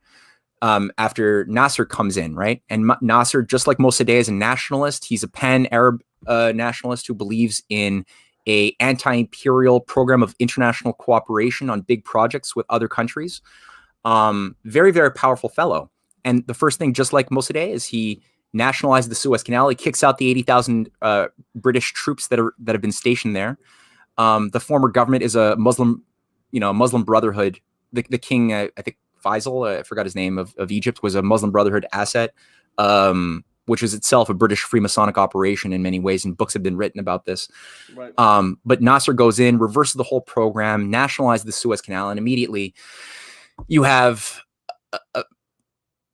after Nasser comes in, right? And Nasser, just like Mossadegh, is a nationalist. He's a pan-Arab nationalist who believes in a anti-imperial program of international cooperation on big projects with other countries. Very, very powerful fellow. And the first thing, just like Mossadegh, is he nationalized the Suez Canal. He kicks out the 80,000 British troops that have been stationed there. The former government is a Muslim, Muslim Brotherhood. The king, I think Faisal, I forgot his name, of Egypt, was a Muslim Brotherhood asset, which was itself a British Freemasonic operation in many ways, and books have been written about this. Right. But Nasser goes in, reverses the whole program, nationalizes the Suez Canal, and immediately you have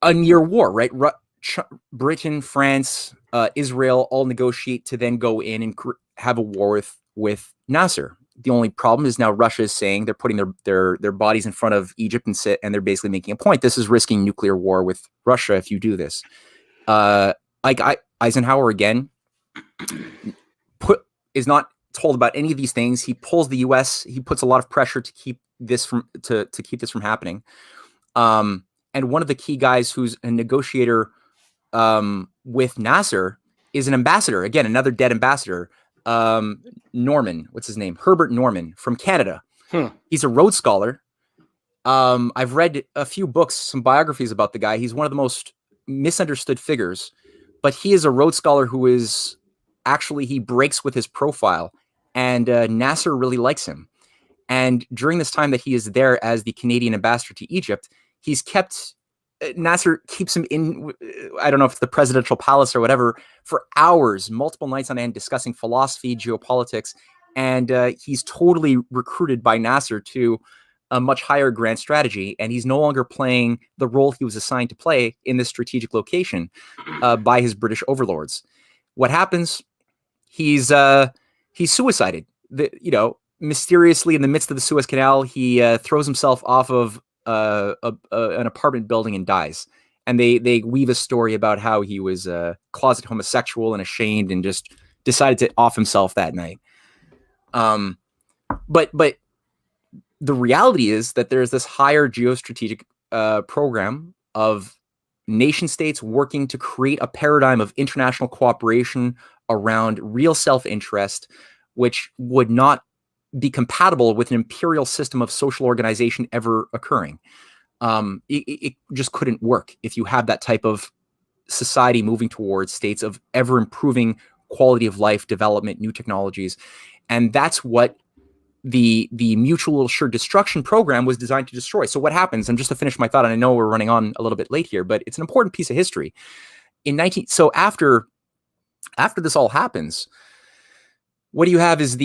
a near war, right? Britain, France, Israel all negotiate to then go in and have a war with Nasser. The only problem is now Russia is saying they're putting their bodies in front of Egypt and they're basically making a point. This is risking nuclear war with Russia if you do this. Eisenhower, again, is not told about any of these things. He pulls the U.S. He puts a lot of pressure to keep this from happening. And one of the key guys who's a negotiator with Nasser is an ambassador. Again, another dead ambassador. Norman, what's his name? Herbert Norman from Canada. He's a Rhodes Scholar. I've read a few books, some biographies about the guy. He's one of the most misunderstood figures, but he is a Rhodes Scholar who is actually, he breaks with his profile, and Nasser really likes him. And during this time that he is there as the Canadian ambassador to Egypt, Nasser keeps him in, I don't know if it's the presidential palace or whatever, for hours, multiple nights on end, discussing philosophy, geopolitics, and he's totally recruited by Nasser to a much higher grand strategy, and he's no longer playing the role he was assigned to play in this strategic location by his British overlords. What happens? He's suicided. Mysteriously in the midst of the Suez Canal, he throws himself off of an apartment building and dies. And they weave a story about how he was a closet homosexual and ashamed and just decided to off himself that night. But the reality is that there's this higher geostrategic program of nation states working to create a paradigm of international cooperation around real self-interest, which would not be compatible with an imperial system of social organization ever occurring. It just couldn't work if you have that type of society moving towards states of ever improving quality of life, development, new technologies. And that's what the mutual assured destruction program was designed to destroy. So what happens, and just to finish my thought, and I know we're running on a little bit late here, but it's an important piece of history. So after this all happens, what you have is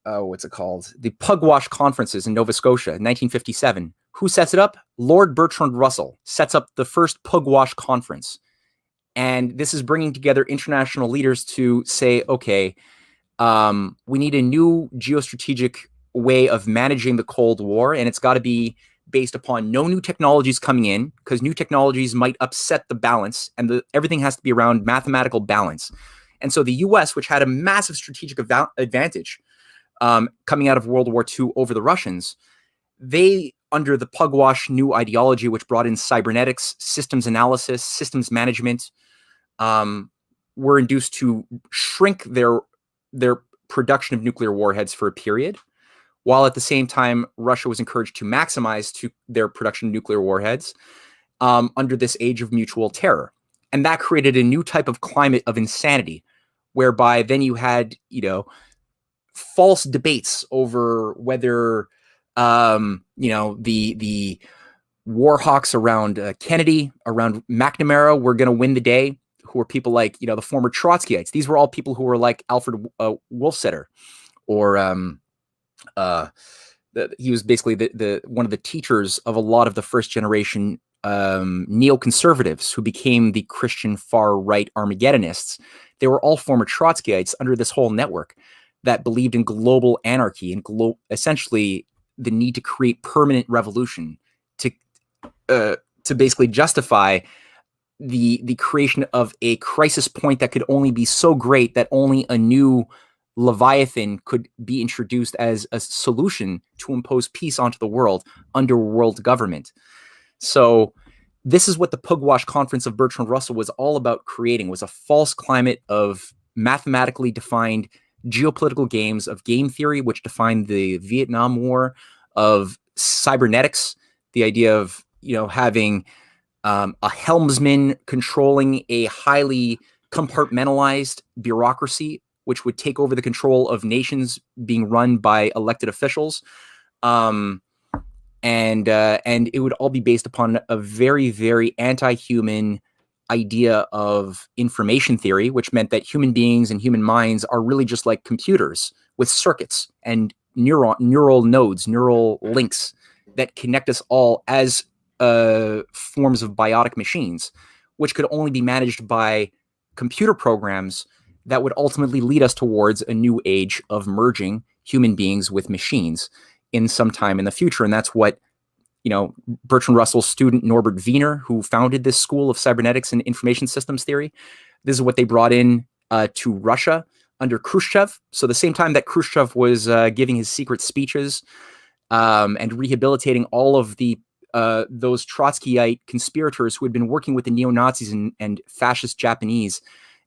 what's it called? The Pugwash Conferences in Nova Scotia in 1957. Who sets it up? Lord Bertrand Russell sets up the first Pugwash Conference. And this is bringing together international leaders to say, okay, we need a new geostrategic way of managing the Cold War, and it's got to be based upon no new technologies coming in, because new technologies might upset the balance, and everything has to be around mathematical balance. And so the U.S., which had a massive strategic advantage coming out of World War II over the Russians, they, under the Pugwash new ideology, which brought in cybernetics, systems analysis, systems management, were induced to shrink their production of nuclear warheads for a period, while at the same time, Russia was encouraged to maximize their production of nuclear warheads under this age of mutual terror. And that created a new type of climate of insanity, whereby then you had, false debates over whether, the war hawks around Kennedy, around McNamara were going to win the day, who were people like, the former Trotskyites. These were all people who were like Alfred Wolfsetter, or he was basically the one of the teachers of a lot of the first generation neoconservatives who became the Christian far right Armageddonists. They were all former Trotskyites under this whole network that believed in global anarchy and essentially the need to create permanent revolution to basically justify the creation of a crisis point that could only be so great that only a new Leviathan could be introduced as a solution to impose peace onto the world under world government. So this is what the Pugwash Conference of Bertrand Russell was all about creating, was a false climate of mathematically defined geopolitical games, of game theory, which defined the Vietnam War, of cybernetics, the idea of, having a helmsman controlling a highly compartmentalized bureaucracy, which would take over the control of nations being run by elected officials. And it would all be based upon a very, very anti-human idea of information theory, which meant that human beings and human minds are really just like computers with circuits and neural nodes, neural links that connect us all as forms of biotic machines, which could only be managed by computer programs that would ultimately lead us towards a new age of merging human beings with machines in some time in the future. And that's what, Bertrand Russell's student Norbert Wiener, who founded this school of cybernetics and information systems theory, this is what they brought in to Russia under Khrushchev. So the same time that Khrushchev was giving his secret speeches and rehabilitating all of the those Trotskyite conspirators who had been working with the neo-Nazis and fascist Japanese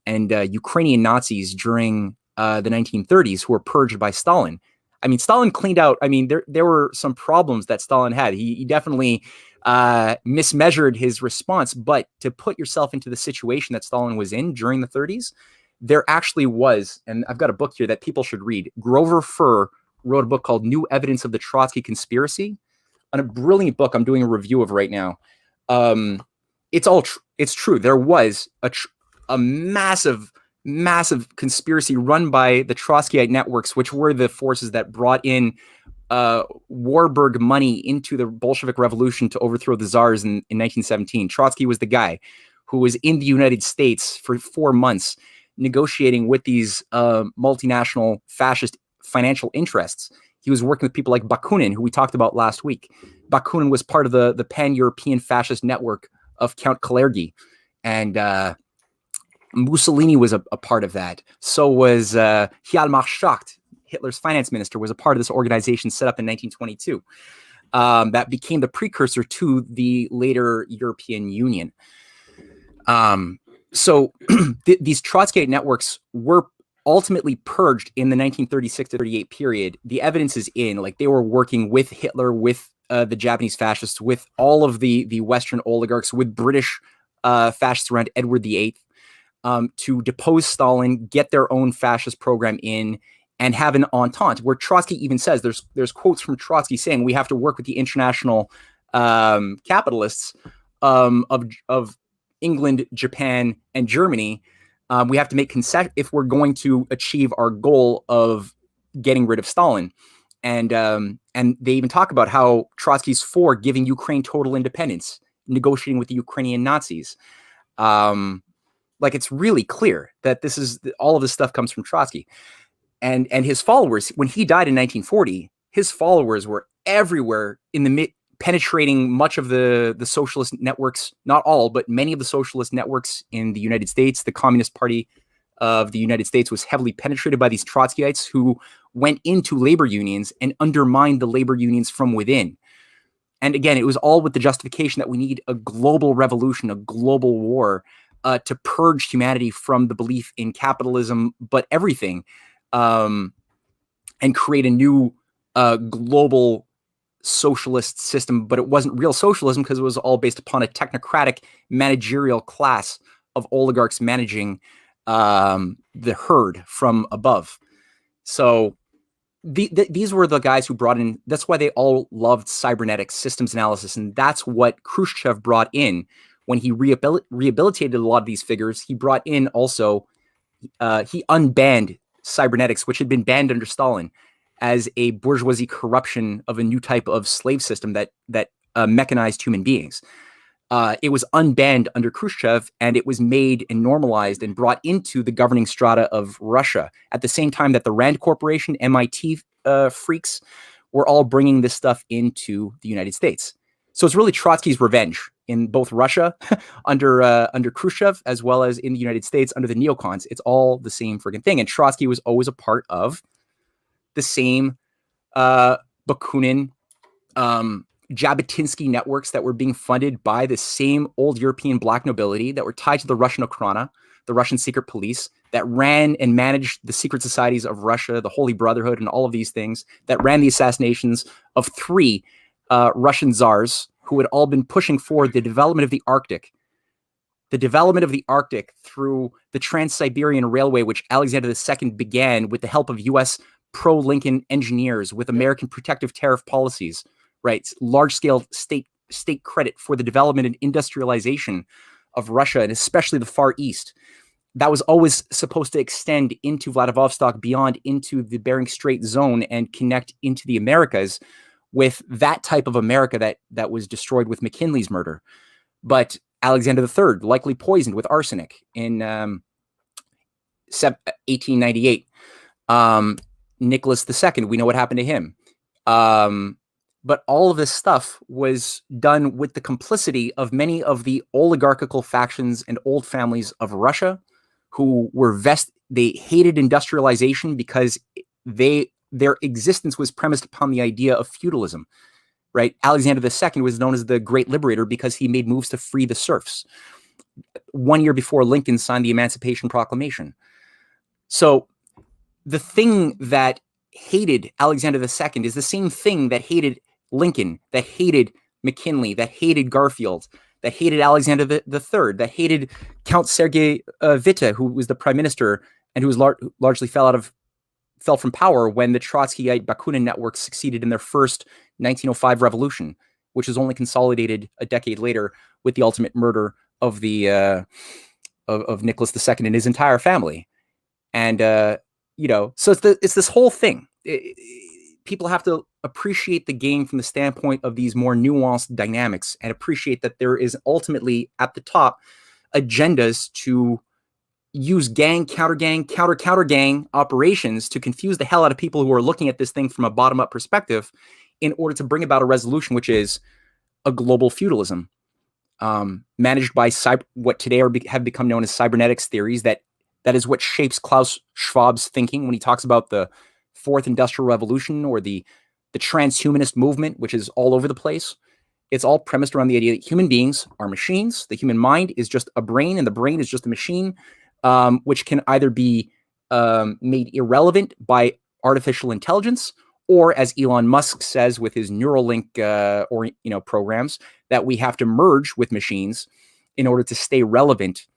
and Ukrainian Nazis during the 1930s, who were purged by Stalin. I mean, Stalin cleaned out. I mean, there were some problems that Stalin had. He definitely mismeasured his response. But to put yourself into the situation that Stalin was in during the 30s, there actually was, and I've got a book here that people should read. Grover Furr wrote a book called New Evidence of the Trotsky Conspiracy, and a brilliant book I'm doing a review of right now. It's true. There was a massive conspiracy run by the Trotskyite networks, which were the forces that brought in Warburg money into the Bolshevik Revolution to overthrow the Tsars in 1917. Trotsky was the guy who was in the United States for 4 months negotiating with these multinational fascist financial interests. He was working with people like Bakunin, who we talked about last week. Bakunin was part of the pan-European fascist network of Count Kalergi. And Mussolini was a part of that. So was Hjalmar Schacht, Hitler's finance minister, was a part of this organization set up in 1922 that became the precursor to the later European Union. So these Trotskyite networks were ultimately purged in the 1936 to 38 period. The evidence is in, like, they were working with Hitler, with the Japanese fascists, with all of the Western oligarchs, with British fascists around Edward VIII, to depose Stalin, get their own fascist program in, and have an entente, where Trotsky even says, there's quotes from Trotsky saying, we have to work with the international capitalists of England, Japan, and Germany. We have to make concessions if we're going to achieve our goal of getting rid of Stalin. And they even talk about how Trotsky's for giving Ukraine total independence, negotiating with the Ukrainian Nazis. Like, it's really clear that this is all of this stuff comes from Trotsky. And his followers, when he died in 1940, his followers were everywhere in the penetrating much of the socialist networks, not all, but many of the socialist networks in the United States. The Communist Party of the United States was heavily penetrated by these Trotskyites who went into labor unions and undermined the labor unions from within. And again, it was all with the justification that we need a global revolution, a global war, to purge humanity from the belief in capitalism, but everything, and create a new global socialist system. But it wasn't real socialism because it was all based upon a technocratic managerial class of oligarchs managing the herd from above. So these were the guys who brought in. That's why they all loved cybernetic systems analysis, and that's what Khrushchev brought in when he rehabilitated a lot of these figures. He brought in also he unbanned cybernetics, which had been banned under Stalin, as a bourgeoisie corruption of a new type of slave system that mechanized human beings. It was unbanned under Khrushchev, and it was made and normalized and brought into the governing strata of Russia at the same time that the Rand Corporation, MIT freaks, were all bringing this stuff into the United States. So it's really Trotsky's revenge in both Russia under Khrushchev, as well as in the United States under the neocons. It's all the same friggin' thing. And Trotsky was always a part of the same Bakunin, Jabotinsky networks that were being funded by the same old European black nobility that were tied to the Russian Okhrana, the Russian secret police, that ran and managed the secret societies of Russia, the Holy Brotherhood, and all of these things, that ran the assassinations of 3 Russian czars who had all been pushing forward the development of the Arctic. The development of the Arctic through the Trans-Siberian Railway, which Alexander II began with the help of U.S. pro-Lincoln engineers with American protective tariff policies, right? Large-scale state credit for the development and industrialization of Russia, and especially the Far East. That was always supposed to extend into Vladivostok, beyond into the Bering Strait zone, and connect into the Americas with that type of America that was destroyed with McKinley's murder. But Alexander III, likely poisoned with arsenic in 1898. Nicholas II, we know what happened to him. But all of this stuff was done with the complicity of many of the oligarchical factions and old families of Russia, who were they hated industrialization because their existence was premised upon the idea of feudalism, right? Alexander II was known as the Great Liberator because he made moves to free the serfs 1 year before Lincoln signed the Emancipation Proclamation. So the thing that hated Alexander II is the same thing that hated Lincoln, that hated McKinley, that hated Garfield, that hated Alexander III, that hated Count Sergei Witte, who was the prime minister and who was largely fell from power when the Trotskyite Bakunin network succeeded in their first 1905 revolution, which was only consolidated a decade later with the ultimate murder of of Nicholas II and his entire family. And so it's this whole thing. People have to appreciate the game from the standpoint of these more nuanced dynamics, and appreciate that there is ultimately at the top agendas to use gang, counter gang operations to confuse the hell out of people who are looking at this thing from a bottom up perspective, in order to bring about a resolution, which is a global feudalism, managed by what today have become known as cybernetics theories. That is what shapes Klaus Schwab's thinking when he talks about the Fourth Industrial Revolution, or the transhumanist movement, which is all over the place. It's all premised around the idea that human beings are machines. The human mind is just a brain, and the brain is just a machine, which can either be made irrelevant by artificial intelligence, or, as Elon Musk says with his Neuralink programs, that we have to merge with machines in order to stay relevant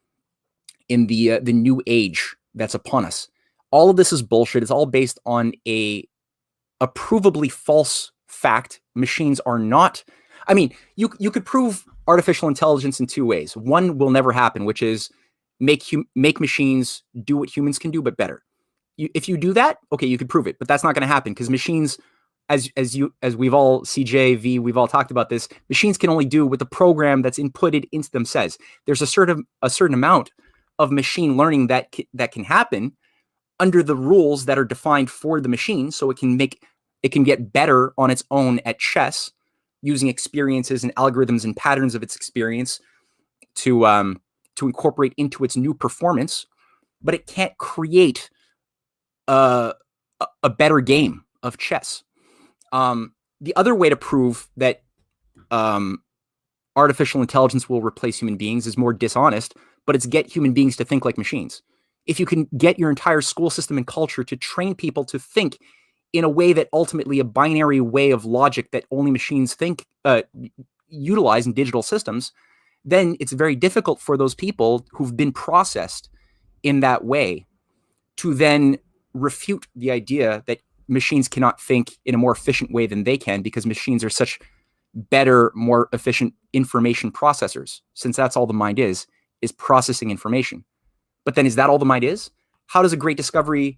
in the new age that's upon us. All of this is bullshit. It's all based on a provably false fact. Machines are not. I mean, you could prove artificial intelligence in 2 ways. One will never happen, which is make machines do what humans can do, but better. If you do that, okay, you could prove it, but that's not going to happen, because machines, as we've all we've all talked about this. Machines can only do what the program that's inputted into them says. There's a certain amount of machine learning that can happen under the rules that are defined for the machine, so it can get better on its own at chess, using experiences and algorithms and patterns of its experience to incorporate into its new performance. But it can't create a better game of chess. The other way to prove that artificial intelligence will replace human beings is more dishonest, but it's get human beings to think like machines. If you can get your entire school system and culture to train people to think in a way that ultimately a binary way of logic that only machines utilize in digital systems, then it's very difficult for those people who've been processed in that way to then refute the idea that machines cannot think in a more efficient way than they can, because machines are such better, more efficient information processors, since that's all the mind is processing information. But then, is that all the mind is? How is a great discovery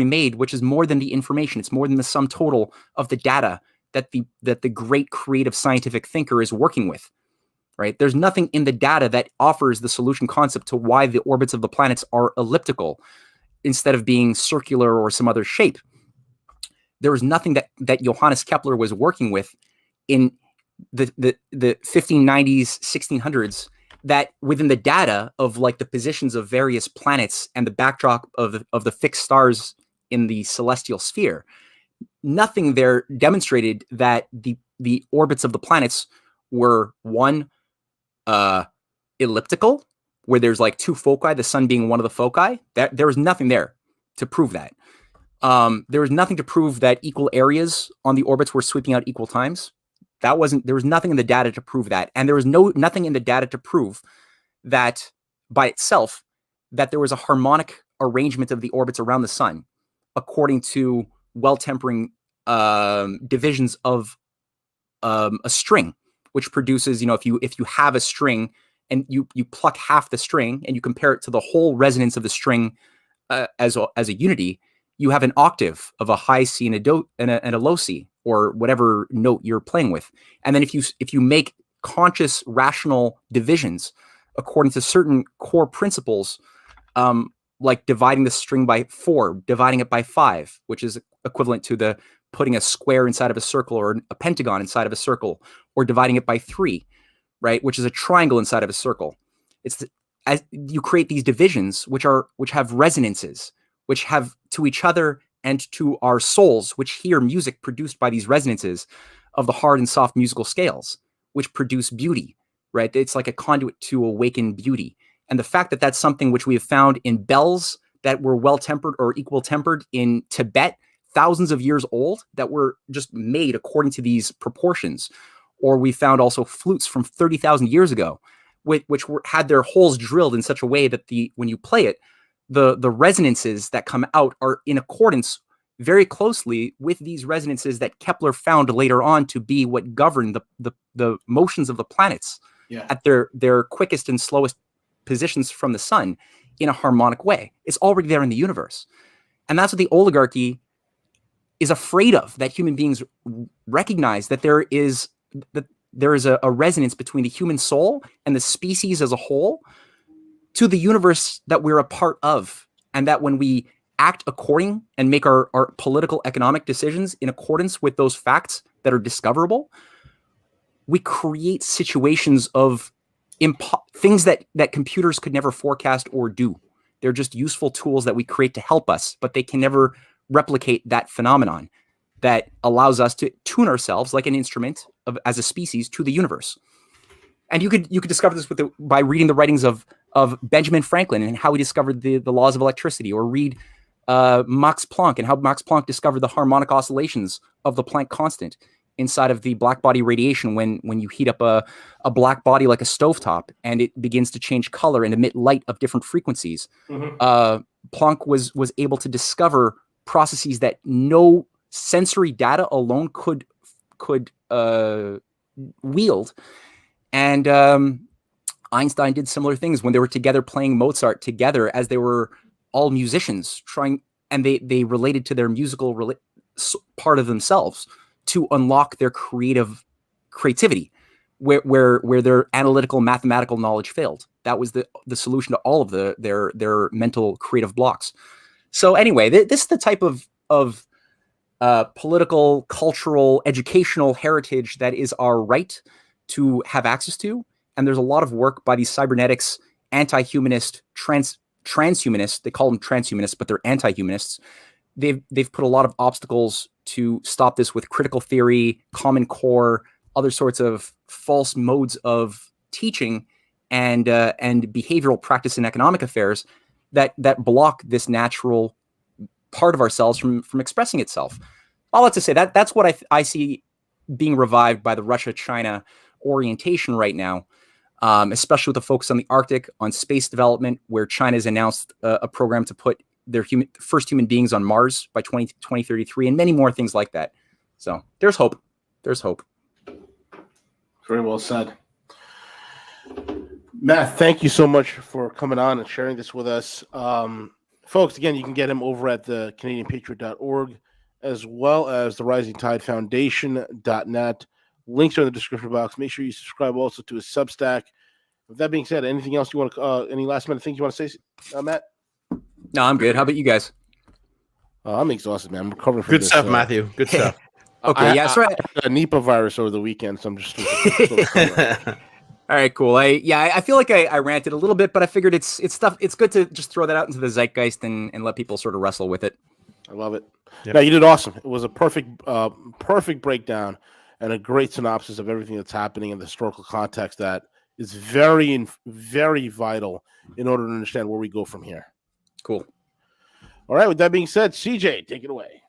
made, which is more than the information? It's more than the sum total of the data that the great creative scientific thinker is working with, right? There's nothing in the data that offers the solution concept to why the orbits of the planets are elliptical instead of being circular or some other shape. There was nothing that Johannes Kepler was working with in the 1590s, 1600s, that within the data of like the positions of various planets and the backdrop of the fixed stars in the celestial sphere, nothing there demonstrated that the orbits of the planets were one, elliptical, where there's like two foci, the sun being one of the foci. That there was nothing there to prove that. There was nothing to prove that equal areas on the orbits were sweeping out equal times. There was nothing in the data to prove that. And there was nothing in the data to prove that by itself, that there was a harmonic arrangement of the orbits around the sun, according to well-tempering divisions of a string, which produces, if you have a string and you pluck half the string and you compare it to the whole resonance of the string as a unity, you have an octave of a high C and a low C, or whatever note you're playing with. And then if you make conscious, rational divisions according to certain core principles, like dividing the string by 4, dividing it by 5, which is equivalent to putting a square inside of a circle or a pentagon inside of a circle, or dividing it by 3, right, which is a triangle inside of a circle. As you create these divisions, which have resonances, which have to each other and to our souls, which hear music produced by these resonances of the hard and soft musical scales, which produce beauty, right? It's like a conduit to awaken beauty. And the fact that that's something which we have found in bells that were well-tempered or equal-tempered in Tibet, thousands of years old, that were just made according to these proportions. Or we found also flutes from 30,000 years ago, which had their holes drilled in such a way that when you play it, the resonances that come out are in accordance very closely with these resonances that Kepler found later on to be what govern the motions of the planets at their quickest and slowest positions from the sun in a harmonic way. It's already there in the universe. And that's what the oligarchy is afraid of, that human beings recognize that there is a resonance between the human soul and the species as a whole to the universe that we're a part of. And that when we act according and make our political economic decisions in accordance with those facts that are discoverable, we create situations of things that computers could never forecast or do. They're just useful tools that we create to help us, but they can never replicate that phenomenon that allows us to tune ourselves like an instrument as a species to the universe. And you could discover this by reading the writings of Benjamin Franklin and how he discovered the laws of electricity, or read Max Planck and how Max Planck discovered the harmonic oscillations of the Planck constant inside of the black body radiation when you heat up a black body like a stovetop and it begins to change color and emit light of different frequencies. Mm-hmm. Planck was able to discover processes that no sensory data alone could wield. And Einstein did similar things when they were together playing Mozart together, as they were all musicians and they related to their musical part of themselves to unlock their creativity, where their analytical mathematical knowledge failed. That was the solution to all of their mental creative blocks. So anyway, this is the type of political, cultural, educational heritage that is our right to have access to. And there's a lot of work by these cybernetics, anti-humanist, transhumanists. They call them transhumanists, but they're anti-humanists. They've put a lot of obstacles to stop this with critical theory, common core, other sorts of false modes of teaching and behavioral practice in economic affairs that block this natural part of ourselves from expressing itself. All that to say, that's what I see being revived by the Russia-China orientation right now. especially with a focus on the Arctic, on space development, where China has announced a program to put their first human beings on Mars by 2033, and many more things like that. So there's hope. There's hope. Very well said. Matt, thank you so much for coming on and sharing this with us. Folks, again, you can get him over at the CanadianPatriot.org as well as the RisingTideFoundation.net. Links are in the description box. Make sure you subscribe also to his Substack. With that being said, anything else you want to, any last minute things you want to say, Matt? No, I'm good. How about you guys? I'm exhausted, man. I'm recovering from Good this, stuff, Matthew. Good stuff. Okay, yeah, so I got a Nipah virus over the weekend, so I'm just. All right, cool. I feel like I ranted a little bit, but I figured it's stuff. It's good to just throw that out into the zeitgeist and let people sort of wrestle with it. I love it. Yep. No, you did awesome. It was a perfect breakdown and a great synopsis of everything that's happening in the historical context that is very, very vital in order to understand where we go from here. Cool. All right. With that being said, CJ, take it away.